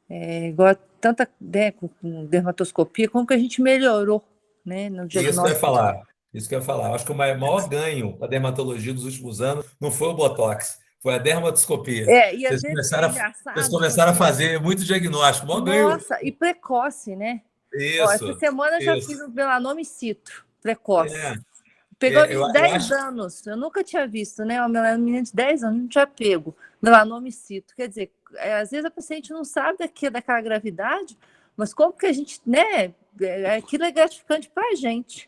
Igual tanta, né, com dermatoscopia, como que a gente melhorou, né, no Isso que eu ia diagnóstico. falar. Isso que eu ia falar. Acho que o maior ganho da dermatologia dos últimos anos não foi o Botox, foi a dermatoscopia. E às Vocês vezes começaram, é engraçado. vocês começaram a fazer muito diagnóstico. O maior ganho. Nossa, e precoce, né? Ó, Isso. essa semana eu já Isso. fiz um melanoma in situ, precoce. É. Pegou Eu 10 acho. anos, eu nunca tinha visto, né? Uma menina de 10 anos não tinha pego melanoma in situ. Quer dizer, às vezes a paciente não sabe daquela gravidade, mas como que a gente, né? Aquilo é gratificante para a gente,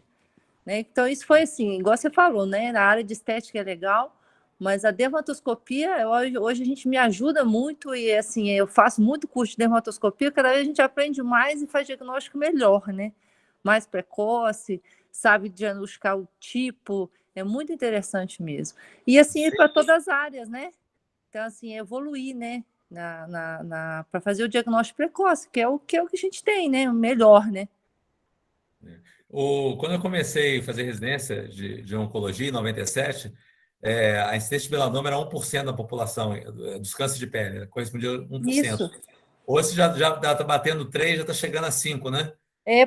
né? Então, isso foi assim, igual você falou, né? Na área de estética é legal, mas a dermatoscopia, hoje a gente me ajuda muito e, assim, eu faço muito curso de dermatoscopia, cada vez a gente aprende mais e faz diagnóstico melhor, né? Mais precoce, sabe diagnosticar o tipo, é muito interessante mesmo. E, assim, para todas as áreas, né? Então, assim, evoluir, né? Para fazer o diagnóstico precoce, que é o que a gente tem, né? O melhor, né? Quando eu comecei a fazer residência de oncologia, em 97, a incidência de melanoma era 1% da população, dos cânceres de pele, correspondia a 1%. Isso. Hoje já está batendo 3%, já está chegando a 5%, né?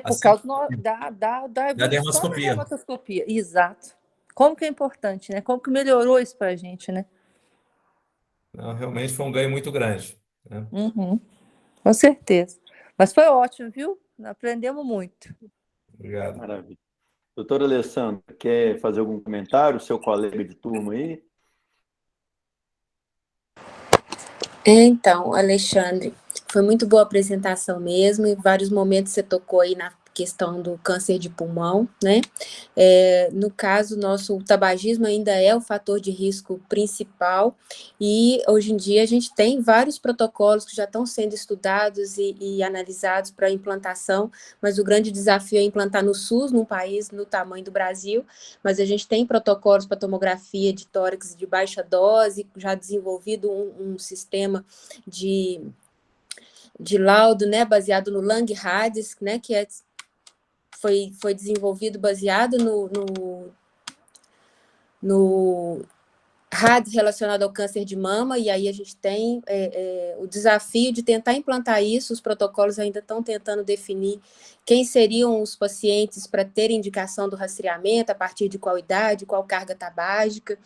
Por causa da evolução da dermatoscopia. dermatoscopia. Exato. Como que é importante, né? Como que melhorou isso para a gente, né? Não, realmente foi um ganho muito grande, né? Uhum. Com certeza. Mas foi ótimo, viu? Aprendemos muito. Obrigado. maravilha. Doutora Alessandra, quer fazer algum comentário? Seu colega de turma aí? Então, Alexandre, foi muito boa a apresentação mesmo, em vários momentos você tocou aí na questão do câncer de pulmão, né? No caso, nosso tabagismo ainda é o fator de risco principal e hoje em dia a gente tem vários protocolos que já estão sendo estudados e analisados para implantação, mas o grande desafio é implantar no SUS, num país no tamanho do Brasil, mas a gente tem protocolos para tomografia de tórax de baixa dose, já desenvolvido um sistema de laudo, né, baseado no Lang-Hadis, né, que foi desenvolvido baseado no RADS relacionado ao câncer de mama, e aí a gente tem o desafio de tentar implantar isso. Os protocolos ainda estão tentando definir quem seriam os pacientes para ter indicação do rastreamento, a partir de qual idade, qual carga tabágica.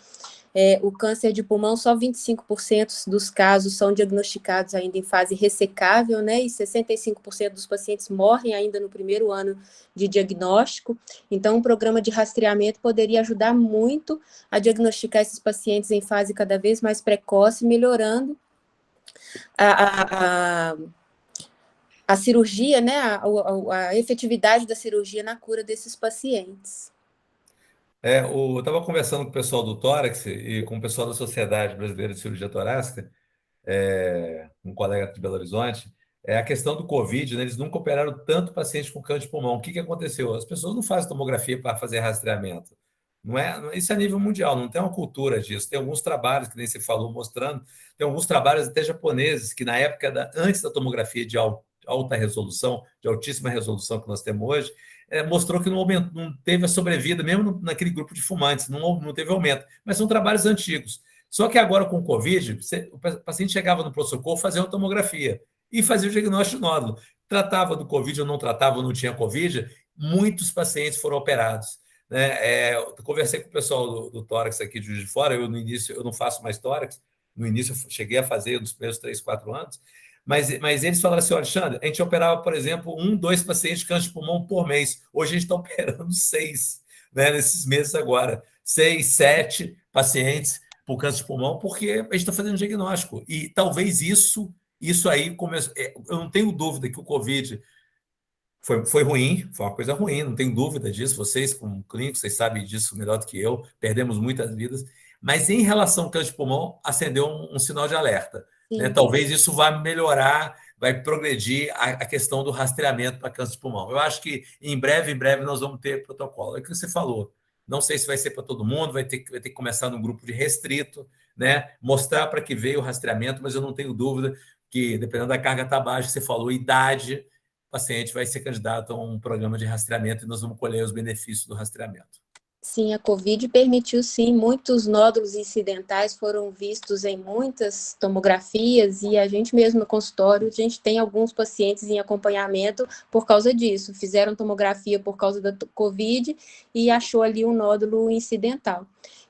O câncer de pulmão, só 25% dos casos são diagnosticados ainda em fase ressecável, né? E 65% dos pacientes morrem ainda no primeiro ano de diagnóstico. Então, um programa de rastreamento poderia ajudar muito a diagnosticar esses pacientes em fase cada vez mais precoce, melhorando a cirurgia, né? A efetividade da cirurgia na cura desses pacientes. Eu estava conversando com o pessoal do tórax e com o pessoal da Sociedade Brasileira de Cirurgia Torácica, um colega de Belo Horizonte, a questão do Covid, né? Eles nunca operaram tanto paciente com câncer de pulmão. O que aconteceu? As pessoas não fazem tomografia para fazer rastreamento, Isso é a nível mundial, não tem uma cultura disso. Tem alguns trabalhos, que nem você falou, mostrando, tem alguns trabalhos até japoneses, que na época, antes da tomografia de alta resolução, de altíssima resolução que nós temos hoje, mostrou que não teve a sobrevida, mesmo naquele grupo de fumantes, não teve aumento. Mas são trabalhos antigos. Só que agora, com o Covid, o paciente chegava no pronto-socorro, fazia uma tomografia e fazia o diagnóstico de nódulo. Tratava do Covid ou não tinha Covid, muitos pacientes foram operados. Eu conversei com o pessoal do tórax aqui de Juiz de Fora. No início, eu não faço mais tórax. No início, eu cheguei a fazer nos primeiros 3, 4 anos. Mas eles falaram assim: Alexandre, a gente operava, por exemplo, 1, 2 pacientes de câncer de pulmão por mês. Hoje a gente está operando 6, nesses meses agora. 6, 7 pacientes por câncer de pulmão, porque a gente está fazendo diagnóstico. E talvez isso aí começou. Eu não tenho dúvida que o Covid foi ruim, foi uma coisa ruim, não tenho dúvida disso. Vocês, como clínicos, vocês sabem disso melhor do que eu, perdemos muitas vidas. Mas em relação ao câncer de pulmão, acendeu um sinal de alerta. Talvez isso vá melhorar, vai progredir a questão do rastreamento para câncer de pulmão. Eu acho que em breve nós vamos ter protocolo. É o que você falou. Não sei se vai ser para todo mundo, vai ter que começar num grupo de restrito, mostrar para que veio o rastreamento, mas eu não tenho dúvida que, dependendo da carga tabágica, você falou, idade, o paciente vai ser candidato a um programa de rastreamento e nós vamos colher os benefícios do rastreamento. Sim, a Covid permitiu, sim, muitos nódulos incidentais foram vistos em muitas tomografias e a gente mesmo no consultório, a gente tem alguns pacientes em acompanhamento por causa disso. Fizeram tomografia por causa da Covid e achou ali um nódulo incidental.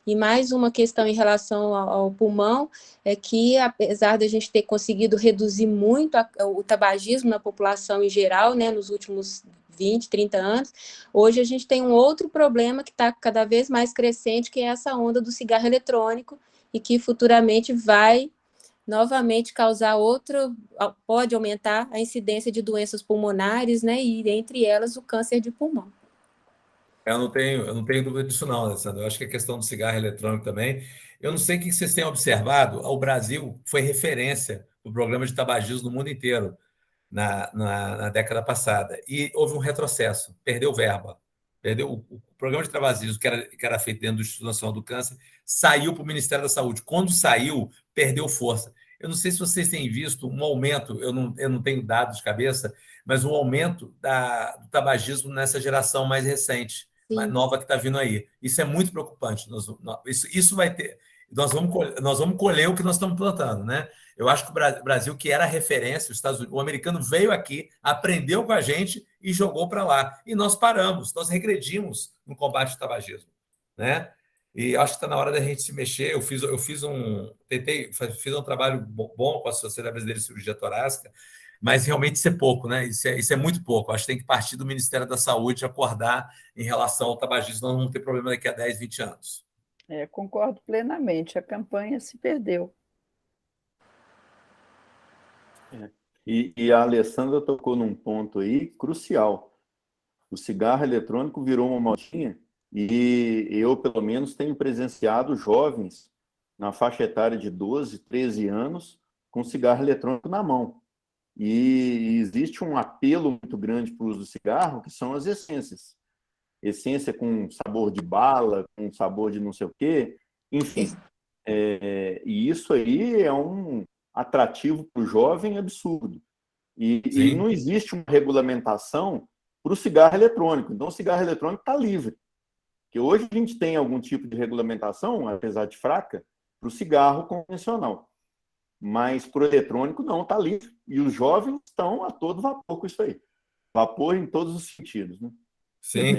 E mais uma questão em relação ao pulmão é que, apesar de a gente ter conseguido reduzir muito o tabagismo na população em geral, nos últimos 20, 30 anos, hoje a gente tem um outro problema que está cada vez mais crescente, que é essa onda do cigarro eletrônico, e que futuramente vai novamente causar pode aumentar a incidência de doenças pulmonares, e entre elas o câncer de pulmão. Eu não tenho dúvida disso não, Alessandro. Eu acho que a questão do cigarro eletrônico também. Eu não sei o que vocês têm observado. O Brasil foi referência no programa de tabagismo no mundo inteiro na década passada. E houve um retrocesso, perdeu verba. Perdeu o programa de tabagismo que era feito dentro do Instituto Nacional do Câncer, saiu para o Ministério da Saúde. Quando saiu, perdeu força. Eu não sei se vocês têm visto um aumento, eu não tenho dados de cabeça, mas um aumento do tabagismo nessa geração mais recente, mais nova que está vindo aí. Isso é muito preocupante. Isso vai ter. Nós vamos colher o que nós estamos plantando, Eu acho que o Brasil, que era referência, o americano veio aqui, aprendeu com a gente e jogou para lá. E nós paramos, nós regredimos no combate ao tabagismo, E acho que está na hora da gente se mexer. Eu fiz um trabalho bom com a Sociedade Brasileira de Cirurgia Torácica, mas realmente isso é pouco, Isso é muito pouco. Acho que tem que partir do Ministério da Saúde acordar em relação ao tabagismo, nós não vamos ter problema daqui a 10, 20 anos. Concordo plenamente. A campanha se perdeu. E a Alessandra tocou num ponto aí crucial. O cigarro eletrônico virou uma modinha e eu, pelo menos, tenho presenciado jovens na faixa etária de 12, 13 anos com cigarro eletrônico na mão. E existe um apelo muito grande para o uso do cigarro, que são as essências. Essência com sabor de bala, com sabor de não sei o quê, enfim. E isso aí é um atrativo para o jovem absurdo. E não existe uma regulamentação para o cigarro eletrônico. Então, o cigarro eletrônico está livre. Porque hoje a gente tem algum tipo de regulamentação, apesar de fraca, para o cigarro convencional. Mas para o eletrônico não, está livre. E os jovens estão a todo vapor com isso aí. Vapor em todos os sentidos, Sim.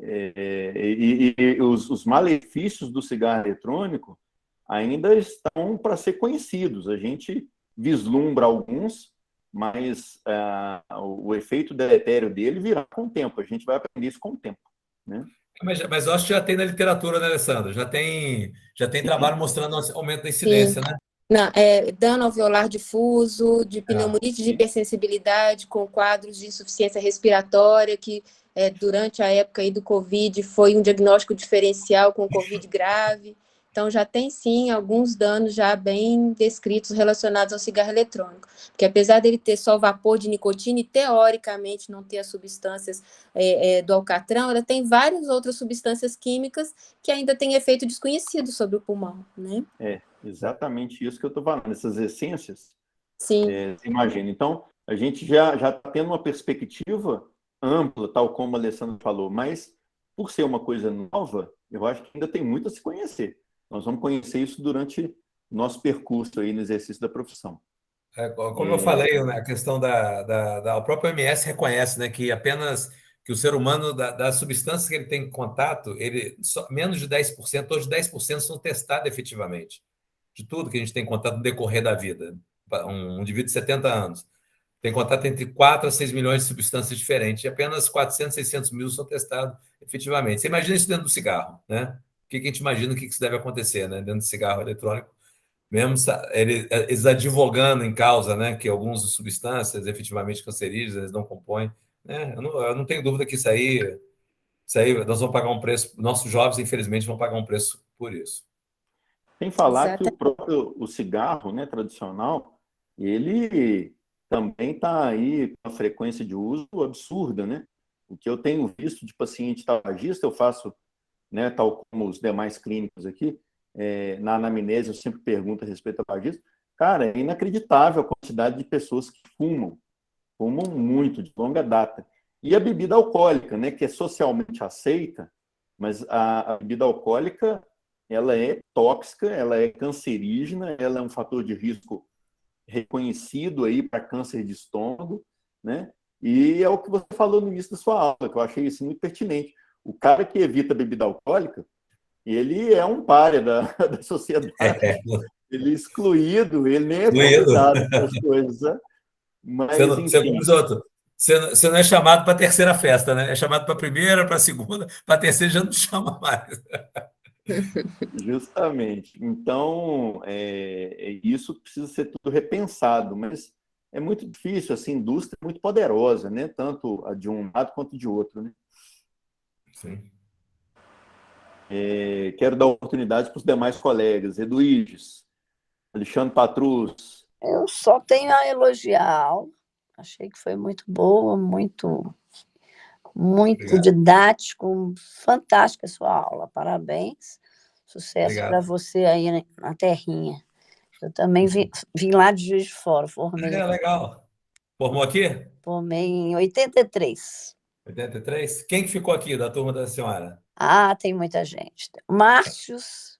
E os malefícios do cigarro eletrônico ainda estão para ser conhecidos. A gente vislumbra alguns, mas o efeito deletério dele virá com o tempo. A gente vai aprender isso com o tempo, Mas eu acho que já tem na literatura, Alessandro? Já tem trabalho mostrando aumento da incidência, Não, dano alveolar difuso, de pneumonite de hipersensibilidade com quadros de insuficiência respiratória, que durante a época aí do Covid foi um diagnóstico diferencial com Covid grave. Então, já tem, sim, alguns danos já bem descritos relacionados ao cigarro eletrônico. Porque, apesar dele ter só vapor de nicotina e, teoricamente, não ter as substâncias do alcatrão, ela tem várias outras substâncias químicas que ainda têm efeito desconhecido sobre o pulmão, né? É exatamente isso que eu estou falando, essas essências. Sim. Você imagina. Então, a gente já está tendo uma perspectiva ampla, tal como a Alessandra falou, mas, por ser uma coisa nova, eu acho que ainda tem muito a se conhecer. Nós vamos conhecer isso durante o nosso percurso aí no exercício da profissão. Como eu falei, né, a questão o próprio OMS reconhece, né, que apenas que o ser humano, das substâncias que ele tem contato, menos de 10%, hoje 10% são testadas efetivamente, de tudo que a gente tem contato no decorrer da vida. Um indivíduo de 70 anos tem contato entre 4 a 6 milhões de substâncias diferentes, e apenas 400, 600 mil são testados efetivamente. Você imagina isso dentro do cigarro, né? O que a gente imagina que isso deve acontecer, né, dentro do cigarro eletrônico? Mesmo eles advogando em causa, né, que algumas substâncias efetivamente cancerígenas não compõem, né? Eu não tenho dúvida que isso aí nós vamos pagar um preço, nossos jovens, infelizmente, vão pagar um preço por isso. Sem falar que o cigarro, né, tradicional, ele também está aí com uma frequência de uso absurda, né? O que eu tenho visto de paciente tabagista, eu faço, né, tal como os demais clínicos aqui, na anamnese eu sempre pergunto a respeito do tabagismo. Cara, é inacreditável a quantidade de pessoas que fumam muito, de longa data. E a bebida alcoólica, né, que é socialmente aceita, mas a bebida alcoólica, ela é tóxica, ela é cancerígena, ela é um fator de risco reconhecido aí para câncer de estômago, né? E é o que você falou no início da sua aula, que eu achei isso muito pertinente. O cara que evita bebida alcoólica, ele é um pária da sociedade. Ele é excluído, ele nem é convidado para as coisas, né? Mas, enfim. Você não é chamado para a terceira festa, né? É chamado para a primeira, para a segunda, para a terceira já não chama mais. Justamente. Então, isso precisa ser tudo repensado, mas é muito difícil, assim, a indústria é muito poderosa, né? Tanto a de um lado quanto de outro, né? Sim. Quero dar oportunidade para os demais colegas. Eduíges, Alexandre Patrus. Eu só tenho a elogiar a aula. Achei que foi muito boa, muito didático, fantástica a sua aula. Parabéns. Sucesso para você aí na terrinha. Eu também vim lá de Juiz de Fora, formei. Legal. Formou aqui? Formei em 83. 83? Quem que ficou aqui da turma da senhora? Tem muita gente. Márcios.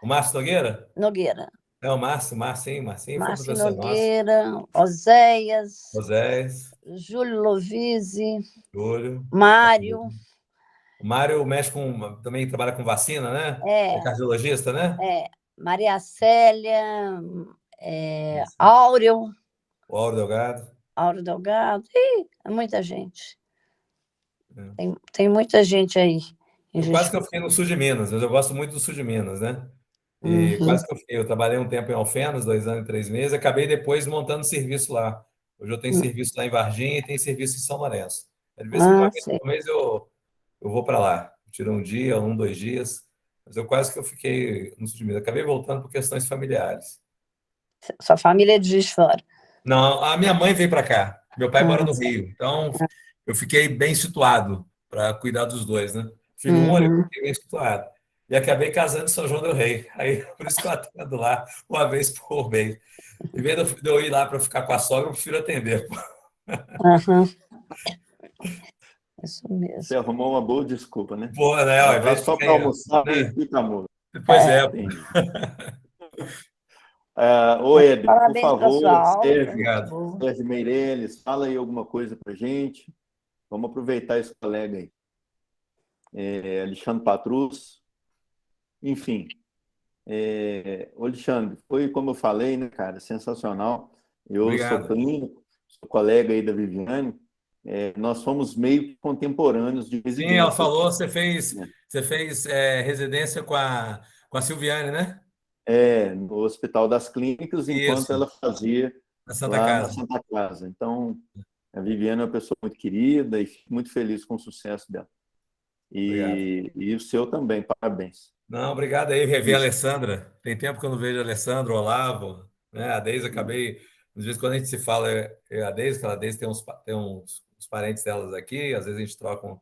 O Márcio Nogueira? Nogueira. É o Marcinho foi professor Nogueira, nosso. Oséias, Júlio Lovise, Júlio. Mário. O Mário mexe também trabalha com vacina, né? É cardiologista, né? Maria Célia, Áureo. O Áureo Delgado. Áureo Delgado. É muita gente. Tem muita gente aí. Quase que eu fiquei no sul de Minas, mas eu gosto muito do sul de Minas, né? E quase que eu trabalhei um tempo em Alfenas, 2 anos e 3 meses, acabei depois montando serviço lá. Hoje eu tenho serviço lá em Varginha e tenho serviço em São Lourenço. Às vezes, uma vez por mês eu vou para lá. Tiro um dia, 2 dias. Mas eu quase que eu fiquei no sul de Minas. Acabei voltando por questões familiares. Sua família é de Juiz de Fora? Não, a minha mãe veio para cá. Meu pai mora no Rio. Então, eu fiquei bem situado para cuidar dos dois, né? Filho único, eu fiquei bem situado. E acabei casando em São João del Rei. Aí, por isso que eu atendo lá uma vez por mês. Em vez de eu ir lá para ficar com a sogra, eu prefiro atender. Isso mesmo. Você arrumou uma boa desculpa, né? Boa, né? Ao invés só para almoçar, né? Fica, amor. Pois é. Ô, Éder, por favor, Sérgio Meirelles, fala aí alguma coisa para gente. Vamos aproveitar esse colega aí. Alexandre Patrus. Enfim. Alexandre, foi como eu falei, né, cara? Sensacional. Eu sou clínico, sou colega aí da Viviane. Nós somos meio contemporâneos de residência. Sim, ela falou, você fez residência com a Silviane, né? No Hospital das Clínicas, enquanto ela fazia na Santa Casa. Então, a Viviane é uma pessoa muito querida e fico muito feliz com o sucesso dela. E o seu também, parabéns. Não, obrigado aí, rever a Alessandra. Tem tempo que eu não vejo a Alessandra, o Olavo, né? A Deise, acabei. Às vezes, quando a gente se fala, a Deise, aquela Deise tem uns parentes delas aqui, às vezes a gente troca uma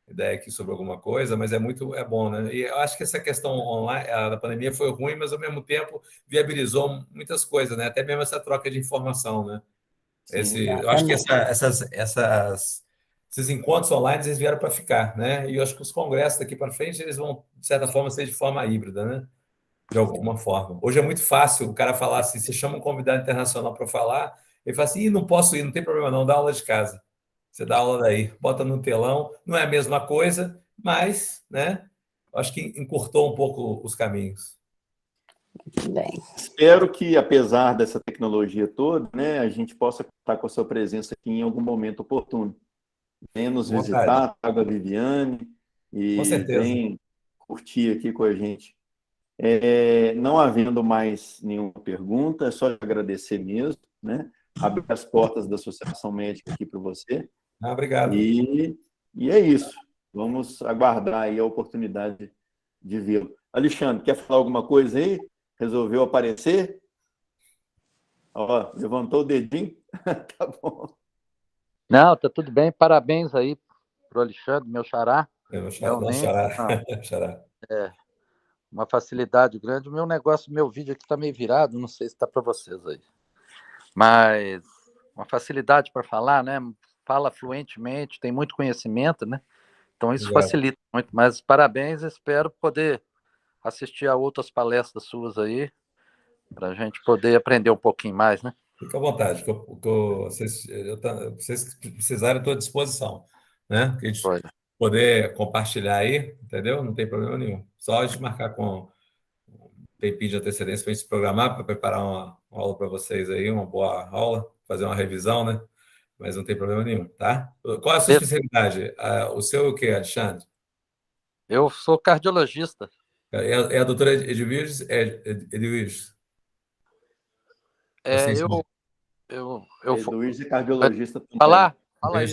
ideia aqui sobre alguma coisa, mas é bom, né? E eu acho que essa questão online, da pandemia foi ruim, mas ao mesmo tempo viabilizou muitas coisas, né? Até mesmo essa troca de informação, né? Eu acho que esses encontros online eles vieram para ficar, né? E eu acho que os congressos daqui para frente eles vão, de certa forma, ser de forma híbrida, né? De alguma forma. Hoje é muito fácil o cara falar assim, você chama um convidado internacional para falar, ele fala assim, Ih, não posso ir, não tem problema não, dá aula de casa. Você dá aula daí, bota no telão, não é a mesma coisa, mas, né? Acho que encurtou um pouco os caminhos. Bem. Espero que, apesar dessa tecnologia toda, né, a gente possa contar com a sua presença aqui em algum momento oportuno. Venha nos visitar, traga a Viviane e vem curtir aqui com a gente. Não havendo mais nenhuma pergunta, é só agradecer mesmo, né? Abrir as portas da Associação Médica aqui para você. Obrigado. E é isso. Vamos aguardar aí a oportunidade de vê-lo. Alexandre, quer falar alguma coisa aí? Resolveu aparecer? Ó, levantou o dedinho? Tá bom. Não, tá tudo bem. Parabéns aí pro Alexandre, meu xará. Meu xará. Uma facilidade grande. O meu negócio, meu vídeo aqui tá meio virado, não sei se tá para vocês aí. Mas uma facilidade para falar, né? Fala fluentemente, tem muito conhecimento, né? Então isso facilita muito. Mas parabéns, espero poder assistir a outras palestras suas aí, para a gente poder aprender um pouquinho mais, né? Fica à vontade, vocês precisarem, eu estou à disposição, né? Que a gente poder compartilhar aí, entendeu? Não tem problema nenhum. Só a gente marcar com um tempinho de antecedência para a gente se programar, para preparar uma aula para vocês aí, uma boa aula, fazer uma revisão, né? Mas não tem problema nenhum, tá? Qual é a sua especialidade? O seu é o quê, Alexandre? Eu sou cardiologista. É a doutora Edwige? Edwige? Edwige é cardiologista também. Fala aí.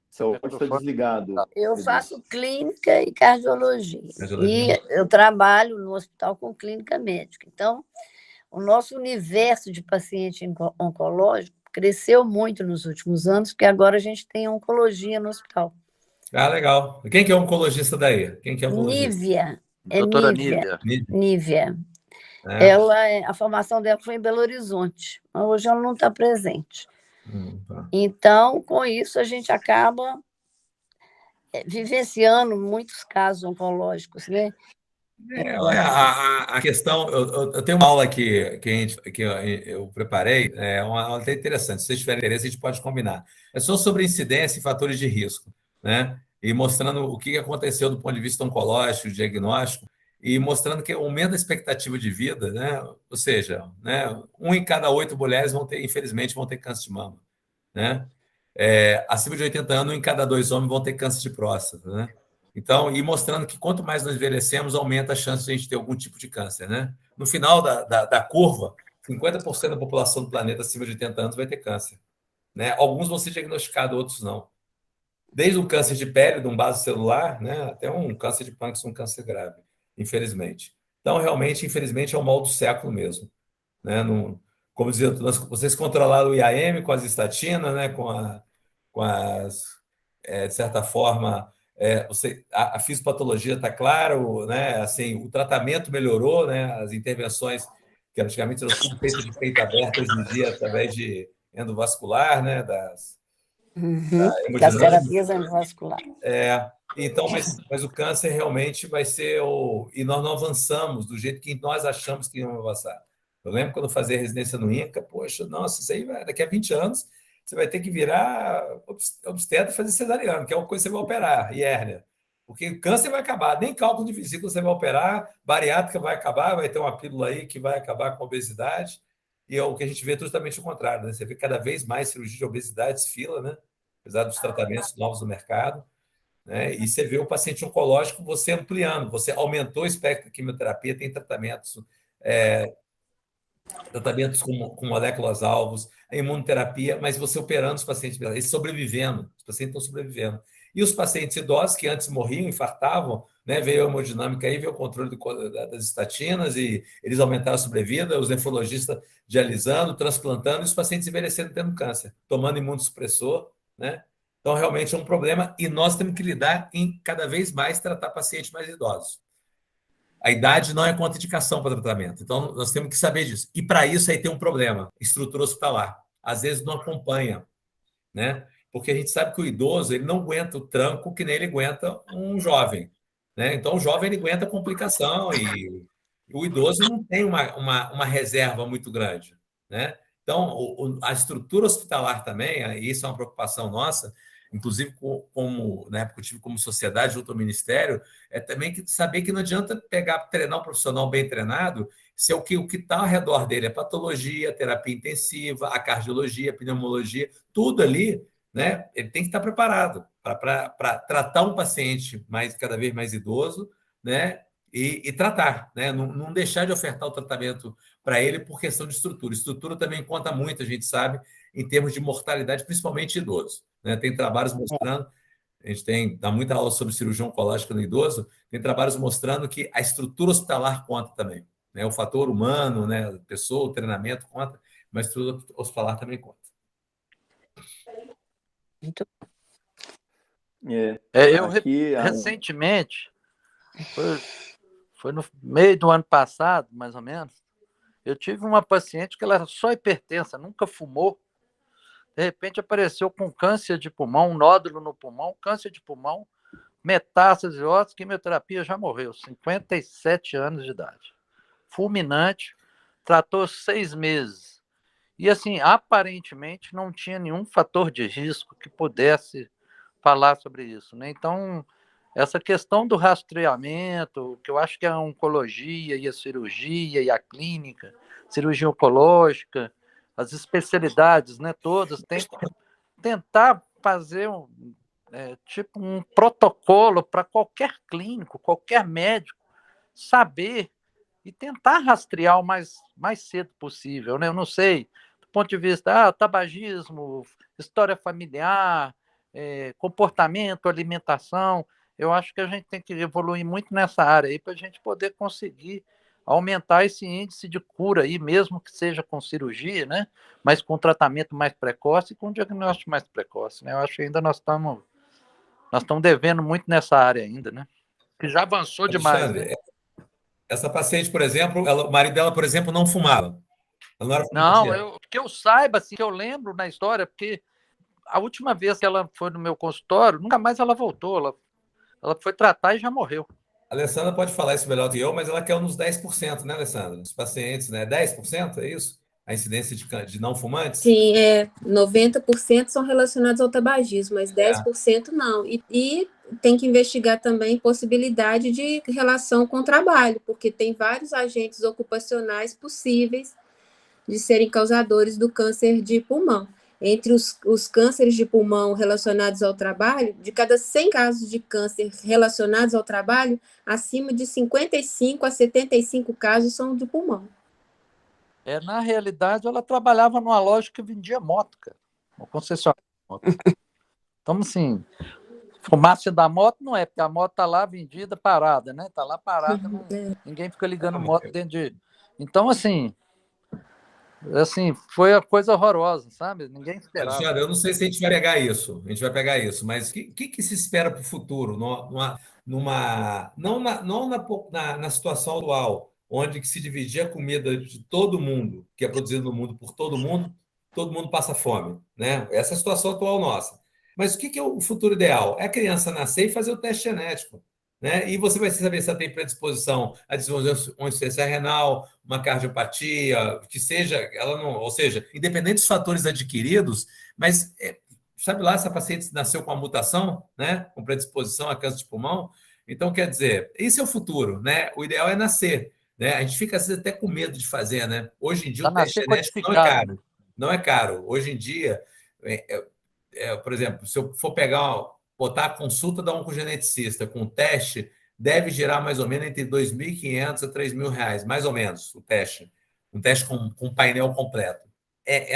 Seu áudio está desligado. Eu faço clínica e cardiologia. E eu trabalho no hospital com clínica médica. Então, o nosso universo de paciente oncológico cresceu muito nos últimos anos, porque agora a gente tem oncologia no hospital. Ah, legal. Quem que é oncologista daí? Quem que é oncologista? Nívia. Doutora Nívia. A formação dela foi em Belo Horizonte, mas hoje ela não está presente. Então, com isso, a gente acaba vivenciando muitos casos oncológicos, né? A questão, eu tenho uma aula aqui que eu preparei, uma aula até interessante. Se vocês tiverem interesse, a gente pode combinar. É só sobre incidência e fatores de risco, né? E mostrando o que aconteceu do ponto de vista oncológico, diagnóstico, e mostrando que aumenta a expectativa de vida, né? Ou seja, né, 1 em cada 8 mulheres infelizmente, vão ter câncer de mama, né? Acima de 80 anos, 1 em cada 2 homens vão ter câncer de próstata, né? Então, e mostrando que quanto mais nós envelhecemos, aumenta a chance de a gente ter algum tipo de câncer, né? No final da curva, 50% da população do planeta acima de 80 anos vai ter câncer, né? Alguns vão ser diagnosticados, outros não. Desde um câncer de pele, de um vaso celular, né, até um câncer de pâncreas, um câncer grave, infelizmente. Então, realmente, infelizmente, é o mal do século mesmo, né? Como dizia, vocês controlaram o IAM com as estatinas, né? Com as, de certa forma, a fisiopatologia está claro, né? Assim, o tratamento melhorou, né? As intervenções que antigamente eram tudo feitas de peito aberto, hoje em dia através de endovascular, né? Das terapias endovasculares. Então, mas o câncer realmente vai ser e nós não avançamos do jeito que nós achamos que íamos avançar. Eu lembro quando eu fazia residência no INCA, poxa, nossa, isso aí daqui a 20 anos você vai ter que virar obstetra e fazer cesariano, que é uma coisa que você vai operar, e hérnia. Porque o câncer vai acabar, nem cálculo de vesícula você vai operar, bariátrica vai acabar, vai ter uma pílula aí que vai acabar com a obesidade, e o que a gente vê é justamente o contrário, né? Você vê cada vez mais cirurgia de obesidade desfila, né? Apesar dos tratamentos novos no mercado, né? E você vê o paciente oncológico você ampliando, você aumentou o espectro de quimioterapia, tem tratamentos com moléculas-alvos, a imunoterapia, mas você operando os pacientes, eles sobrevivendo, os pacientes estão sobrevivendo. E os pacientes idosos que antes morriam, infartavam, né? Veio a hemodinâmica aí, veio o controle das estatinas e eles aumentaram a sobrevida, os nefrologistas dialisando, transplantando e os pacientes envelhecendo tendo câncer, tomando imunossupressor, né? Então, realmente é um problema e nós temos que lidar em cada vez mais tratar pacientes mais idosos. A idade não é contraindicação para tratamento, então nós temos que saber disso. E para isso aí tem um problema, estrutura hospitalar. Às vezes não acompanha, né? Porque a gente sabe que o idoso ele não aguenta o tranco que nem ele aguenta um jovem, né? Então o jovem ele aguenta a complicação e o idoso não tem uma reserva muito grande, né? Então a estrutura hospitalar também, e isso é uma preocupação nossa, inclusive como na época eu tive como sociedade junto ao Ministério, é também saber que não adianta treinar um profissional bem treinado se o que está ao redor dele é patologia, terapia intensiva, a cardiologia, a pneumologia, tudo ali, né? Ele tem que estar preparado para tratar um paciente cada vez mais idoso, né? E tratar, né? Não deixar de ofertar o tratamento para ele por questão de estrutura. Estrutura também conta muito, a gente sabe, em termos de mortalidade, principalmente idoso, né? Tem trabalhos mostrando, a gente dá muita aula sobre cirurgia oncológica no idoso, tem trabalhos mostrando que a estrutura hospitalar conta também, né? O fator humano, né? A pessoa, o treinamento conta, mas a estrutura hospitalar também conta. Muito Eu Aqui, recentemente, foi no meio do ano passado, mais ou menos, eu tive uma paciente que ela era só hipertensa, nunca fumou. De repente apareceu com câncer de pulmão, um nódulo no pulmão, câncer de pulmão, metástase óssea, quimioterapia, já morreu, 57 anos de idade. Fulminante, tratou 6 meses. E, assim, aparentemente não tinha nenhum fator de risco que pudesse falar sobre isso, né? Então, essa questão do rastreamento, que eu acho que a oncologia e a cirurgia e a clínica, cirurgia oncológica, as especialidades, né, todas, tem que tentar fazer tipo um protocolo para qualquer clínico, qualquer médico saber e tentar rastrear o mais cedo possível, né? Eu não sei, do ponto de vista tabagismo, história familiar, comportamento, alimentação, eu acho que a gente tem que evoluir muito nessa área aí para a gente poder conseguir aumentar esse índice de cura aí, mesmo que seja com cirurgia, né? Mas com tratamento mais precoce e com diagnóstico mais precoce, né? Eu acho que ainda nós estamos devendo muito nessa área ainda, né? Que já avançou demais, né? Essa paciente, por exemplo, o marido dela, por exemplo, não fumava. Ela não, que eu saiba, assim, que eu lembro na história, porque a última vez que ela foi no meu consultório, nunca mais ela voltou. Ela foi tratar e já morreu. A Alessandra pode falar isso melhor do que eu, mas ela quer uns 10%, né, Alessandra? Os pacientes, né? 10%, é isso? A incidência de não fumantes? Sim, 90% são relacionados ao tabagismo, mas 10% não. E tem que investigar também possibilidade de relação com o trabalho, porque tem vários agentes ocupacionais possíveis de serem causadores do câncer de pulmão. Entre os cânceres de pulmão relacionados ao trabalho, de cada 100 casos de câncer relacionados ao trabalho, acima de 55 a 75 casos são de pulmão. Na realidade, ela trabalhava numa loja que vendia moto, cara. Uma concessionária de moto. Então, assim, fumaça da moto não é, porque a moto está lá vendida, parada, né? Está lá parada, ninguém fica ligando moto dentro de... Então, assim, foi a coisa horrorosa, sabe? Ninguém esperava. Alexandre, eu não sei se a gente vai pegar isso. A gente vai pegar isso, mas o que se espera para o futuro? Não na situação atual, onde que se dividir a comida de todo mundo, que é produzida no mundo por todo mundo passa fome, né? Essa é a situação atual nossa. Mas o que é o futuro ideal? É a criança nascer e fazer o teste genético, né? E você vai saber se ela tem predisposição a desenvolver uma insuficiência renal, uma cardiopatia, que seja, ela não, ou seja, independente dos fatores adquiridos, mas sabe lá se a paciente nasceu com uma mutação, né? Com predisposição a câncer de pulmão. Então, quer dizer, esse é o futuro, né? O ideal é nascer, né? A gente fica às vezes até com medo de fazer, né? Hoje em dia o teste genético não é caro. Né? Não é caro. Hoje em dia, por exemplo, se eu for botar a consulta da oncogeneticista com o teste, deve gerar mais ou menos entre R$ 2.500 a R$ 3.000, mais ou menos, o teste. Um teste com painel completo.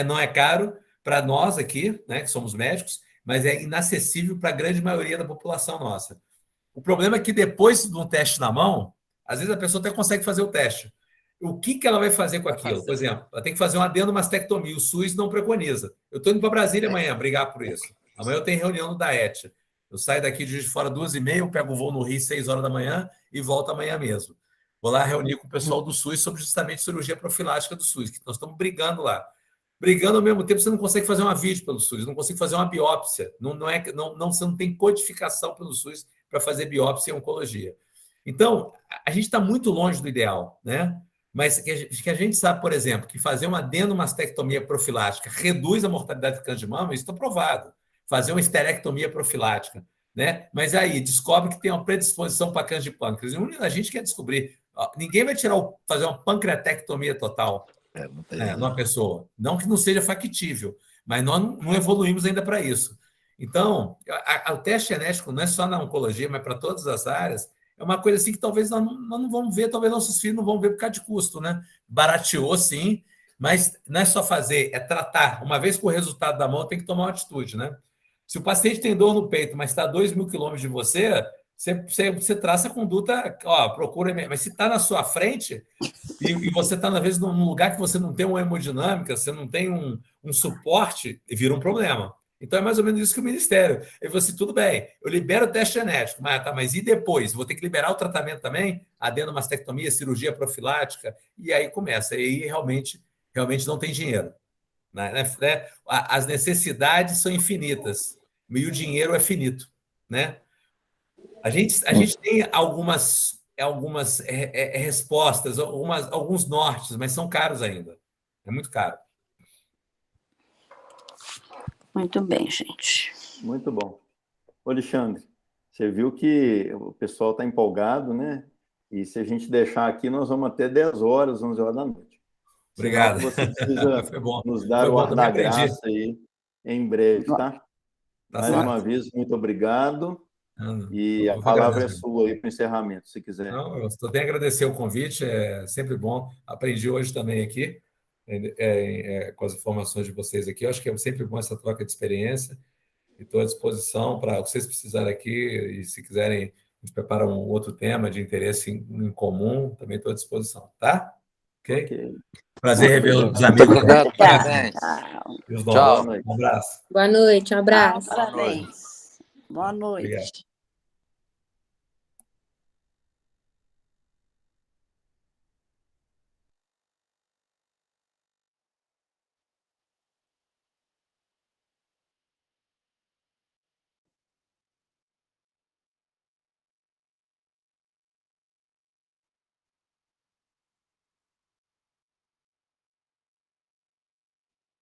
Não é caro para nós aqui, né, que somos médicos, mas é inacessível para a grande maioria da população nossa. O problema é que depois de um teste na mão, às vezes a pessoa até consegue fazer o teste. O que ela vai fazer com aquilo? Por exemplo, ela tem que fazer uma adenomastectomia. O SUS não preconiza. Eu estou indo para Brasília amanhã brigar por isso. Amanhã eu tenho reunião no DAET. Eu saio daqui de Juiz de Fora 2h30, eu pego o voo no Rio 6 horas da manhã e volto amanhã mesmo. Vou lá reunir com o pessoal do SUS sobre justamente cirurgia profilática do SUS, que nós estamos brigando lá. Brigando ao mesmo tempo, você não consegue fazer uma vídeo pelo SUS, não consegue fazer uma biópsia. Você não tem codificação pelo SUS para fazer biópsia em oncologia. Então, a gente está muito longe do ideal, né? Mas que a gente sabe, por exemplo, que fazer uma adenomastectomia profilática reduz a mortalidade de câncer de mama, isso está provado. Fazer uma esterectomia profilática, né? Mas aí, descobre que tem uma predisposição para câncer de pâncreas. A gente quer descobrir. Ninguém vai fazer uma pancreatectomia total numa pessoa. Não que não seja factível, mas nós não evoluímos ainda para isso. Então, o teste genético não é só na oncologia, mas para todas as áreas, é uma coisa assim que talvez nós não vamos ver, talvez nossos filhos não vão ver por causa de custo, né? Barateou, sim, mas não é só fazer, é tratar. Uma vez com o resultado da mão, tem que tomar uma atitude, né? Se o paciente tem dor no peito, mas está a 2.000 quilômetros de você traça a conduta, procura. Mas se está na sua frente e você está, às vezes, num lugar que você não tem uma hemodinâmica, você não tem um suporte, vira um problema. Então, é mais ou menos isso que o Ministério. Ele falou assim, tudo bem, eu libero o teste genético, mas e depois? Vou ter que liberar o tratamento também? Adenomastectomia, cirurgia profilática, e aí começa. E aí realmente não tem dinheiro. Né? As necessidades são infinitas, e o dinheiro é finito. Né? A gente tem algumas respostas, alguns nortes, mas são caros ainda. É muito caro. Muito bem, gente. Muito bom. Alexandre, você viu que o pessoal está empolgado, né? E se a gente deixar aqui, nós vamos até 10 horas, 11 horas da noite. Obrigado. Você precisa nos dar Foi o bom, ar da graça aí em breve, tá? Mais uma vez, muito obrigado. E a palavra é sua aí para o encerramento, se quiser. Não, eu só tenho a agradecer o convite, é sempre bom. Aprendi hoje também aqui, com as informações de vocês aqui. Eu acho que é sempre bom essa troca de experiência. E estou à disposição para vocês precisarem aqui, e se quiserem, a gente prepara um outro tema de interesse em comum, também estou à disposição, tá? Ok? Prazer rever os amigos. Obrigado, parabéns. Tchau. Um abraço. Boa noite, um abraço. Parabéns. Boa noite. Obrigado.